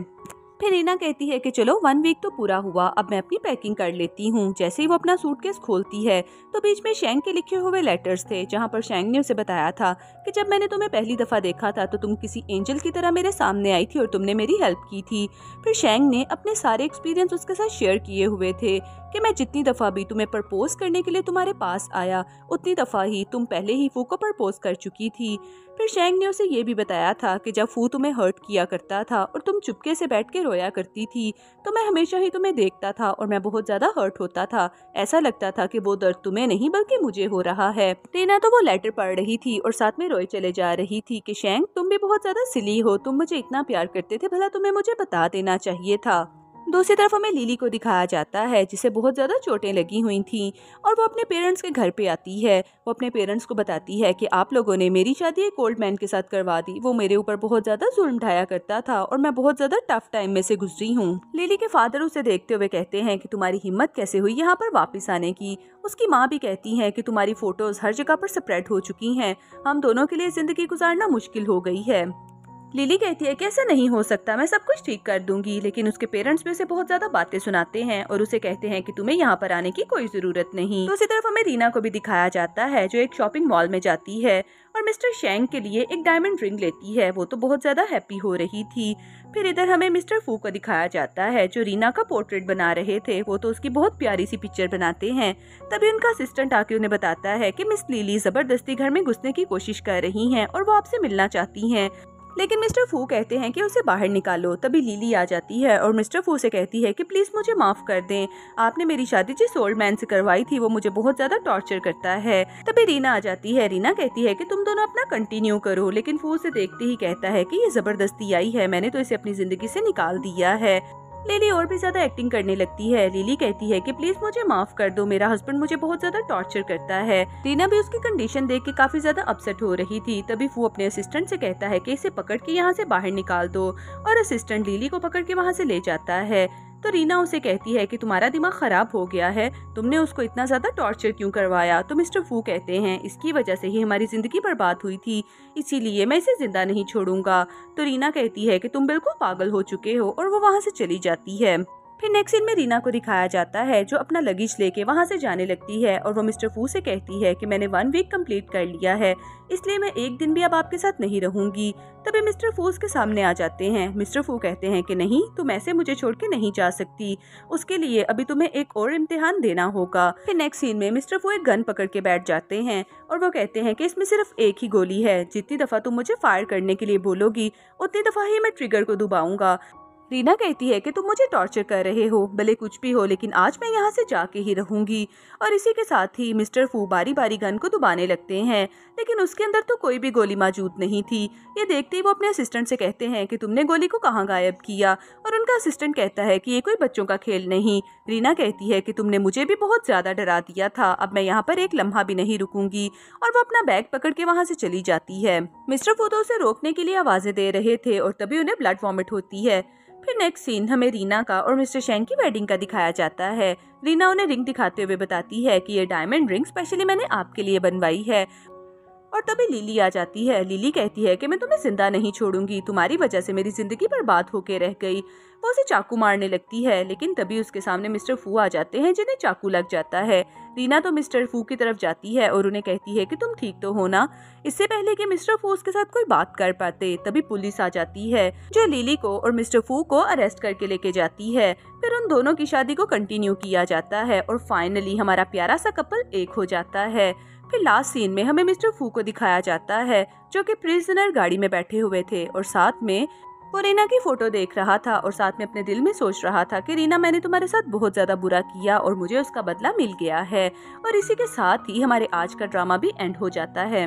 फिर रीना कहती है कि चलो 1 वीक तो पूरा हुआ, अब मैं अपनी पैकिंग कर लेती हूँ। जैसे ही वो अपना सूटकेस खोलती है तो बीच में शैंग के लिखे हुए लेटर्स थे जहाँ पर शैंग ने उसे बताया था कि जब मैंने तुम्हें पहली दफा देखा था तो तुम किसी एंजल की तरह मेरे सामने आई थी और तुमने मेरी हेल्प की थी। फिर शैंग ने अपने सारे एक्सपीरियंस उसके साथ शेयर किए हुए थे कि मैं जितनी दफा भी तुम्हें प्रपोज करने के लिए तुम्हारे पास आया उतनी दफा ही तुम पहले ही फू को प्रपोज कर चुकी थी। फिर शैंग ने उसे ये भी बताया था कि जब फू तुम्हें हर्ट किया करता था और तुम चुपके से बैठ के रोया करती थी तो मैं हमेशा ही तुम्हें देखता था और मैं बहुत ज्यादा हर्ट होता था। ऐसा लगता था कि वो दर्द तुम्हें नहीं बल्कि मुझे हो रहा है। रीना तो वो लेटर पढ़ रही थी और साथ में रोए चले जा रही थी कि शैंग तुम भी बहुत ज्यादा सिली हो, तुम मुझे इतना प्यार करते थे, भला तुम्हें मुझे बता देना चाहिए था। दूसरी तरफ हमें लिली को दिखाया जाता है जिसे बहुत ज़्यादा चोटें लगी हुई थीं और वो अपने पेरेंट्स के घर पे आती है। वो अपने पेरेंट्स को बताती है कि आप लोगों ने मेरी शादी एक ओल्ड मैन के साथ करवा दी, वो मेरे ऊपर बहुत ज़्यादा जुल्म ढाया करता था और मैं बहुत ज़्यादा टफ टाइम में से गुजरी हूँ। लिली के फादर उसे देखते हुए कहते हैं कि तुम्हारी हिम्मत कैसे हुई यहाँ पर वापस आने की। उसकी माँ भी कहती है कि तुम्हारी फोटोज हर जगह पर स्प्रेड हो चुकी हैं, हम दोनों के लिए जिंदगी गुजारना मुश्किल हो गई है। लिली कहती है कि ऐसा नहीं हो सकता, मैं सब कुछ ठीक कर दूंगी, लेकिन उसके पेरेंट्स भी उसे बहुत ज्यादा बातें सुनाते हैं और उसे कहते हैं कि तुम्हें यहाँ पर आने की कोई जरूरत नहीं। दूसरी तरफ हमें रीना को भी दिखाया जाता है जो एक शॉपिंग मॉल में जाती है और मिस्टर शैंग के लिए एक डायमंड रिंग लेती है। वो तो बहुत ज्यादा हैप्पी हो रही थी। फिर इधर हमें मिस्टर फू को दिखाया जाता है जो रीना का पोर्ट्रेट बना रहे थे। वो तो उसकी बहुत प्यारी सी पिक्चर बनाते हैं। तभी उनका असिस्टेंट आके उन्हें बताता है कि मिस लिली जबरदस्ती घर में घुसने की कोशिश कर रही हैं और वो आपसे मिलना चाहती हैं। लेकिन मिस्टर फू कहते हैं कि उसे बाहर निकालो। तभी लिली आ जाती है और मिस्टर फू से कहती है कि प्लीज मुझे माफ कर दें, आपने मेरी शादी जिस ओल्ड मैन से करवाई थी वो मुझे बहुत ज्यादा टॉर्चर करता है। तभी रीना आ जाती है। रीना कहती है कि तुम दोनों अपना कंटिन्यू करो, लेकिन फू उसे देखते ही कहता है कि ये जबरदस्ती आई है, मैंने तो इसे अपनी जिंदगी से निकाल दिया है। लिली और भी ज्यादा एक्टिंग करने लगती है। लिली कहती है कि प्लीज मुझे माफ कर दो, मेरा हस्बैंड मुझे बहुत ज्यादा टॉर्चर करता है। रीना भी उसकी कंडीशन देख के काफी ज्यादा अपसेट हो रही थी। तभी फू अपने असिस्टेंट से कहता है कि इसे पकड़ के यहाँ से बाहर निकाल दो, और असिस्टेंट लिली को पकड़ के वहाँ से ले जाता है। तो रीना उसे कहती है कि तुम्हारा दिमाग खराब हो गया है, तुमने उसको इतना ज्यादा टॉर्चर क्यों करवाया। तो मिस्टर फू कहते हैं इसकी वजह से ही हमारी जिंदगी बर्बाद हुई थी, इसीलिए मैं इसे जिंदा नहीं छोड़ूंगा। तो रीना कहती है कि तुम बिल्कुल पागल हो चुके हो, और वो वहाँ से चली जाती है। फिर नेक्स्ट सीन में रीना को दिखाया जाता है जो अपना लगेज लेके वहाँ से जाने लगती है, और वो मिस्टर फू से कहती है कि मैंने 1 वीक कंप्लीट कर लिया है, इसलिए मैं एक दिन भी अब आपके साथ नहीं रहूंगी। तभी मिस्टर फू उसके सामने आ जाते हैं। मिस्टर फू कहते हैं कि नहीं, तुम ऐसे मुझे छोड़ के नहीं जा सकती, उसके लिए अभी तुम्हें एक और इम्तिहान देना होगा। फिर नेक्स्ट सीन में मिस्टर फू एक गन पकड़ के बैठ जाते हैं, और वो कहते हैं कि इसमें सिर्फ एक ही गोली है, जितनी दफा तुम मुझे फायर करने के लिए बोलोगी उतनी दफा ही मैं ट्रिगर को दबाऊंगा। रीना कहती है कि तुम मुझे टॉर्चर कर रहे हो, भले कुछ भी हो, लेकिन आज मैं यहाँ से जाके ही रहूंगी। और इसी के साथ ही मिस्टर फू बारी बारी गन को दबाने लगते हैं, लेकिन उसके अंदर तो कोई भी गोली मौजूद नहीं थी। ये देखते ही वो अपने असिस्टेंट से कहते हैं कि तुमने गोली को कहाँ गायब किया, और उनका असिस्टेंट कहता है कि ये कोई बच्चों का खेल नहीं। रीना कहती है कि तुमने मुझे भी बहुत ज्यादा डरा दिया था, अब मैं यहाँ पर एक लम्हा भी नहीं रुकूंगी, और वो अपना बैग पकड़ के वहाँ से चली जाती है। मिस्टर फू तो उसे रोकने के लिए आवाजें दे रहे थे, और तभी उन्हें ब्लड वॉमिट होती है। फिर नेक्स्ट सीन हमें रीना का और मिस्टर शेंग की वेडिंग का दिखाया जाता है। रीना उन्हें रिंग दिखाते हुए बताती है कि ये डायमंड रिंग स्पेशली मैंने आपके लिए बनवाई है। और तभी लिली आ जाती है। लिली कहती है कि मैं तुम्हें जिंदा नहीं छोड़ूंगी, तुम्हारी वजह से मेरी जिंदगी बर्बाद होके रह गई। वो उसे चाकू मारने लगती है, लेकिन तभी उसके सामने मिस्टर फू आ जाते हैं जिन्हें चाकू लग जाता है। रीना तो मिस्टर फू की तरफ जाती है और उन्हें कहती है कि तुम ठीक तो हो ना। इससे पहले कि मिस्टर फू उसके साथ कोई बात कर पाते, तभी पुलिस आ जाती है जो लिली को और मिस्टर फू को अरेस्ट करके लेके जाती है। फिर उन दोनों की शादी को कंटिन्यू किया जाता है, और फाइनली हमारा प्यारा सा कपल एक हो जाता है। फिर लास्ट सीन में हमें मिस्टर फू को दिखाया जाता है जो कि प्रिजनर गाड़ी में बैठे हुए थे, और साथ में वो रीना की फोटो देख रहा था, और साथ में अपने दिल में सोच रहा था कि रीना, मैंने तुम्हारे साथ बहुत ज्यादा बुरा किया और मुझे उसका बदला मिल गया है। और इसी के साथ ही हमारे आज का ड्रामा भी एंड हो जाता है।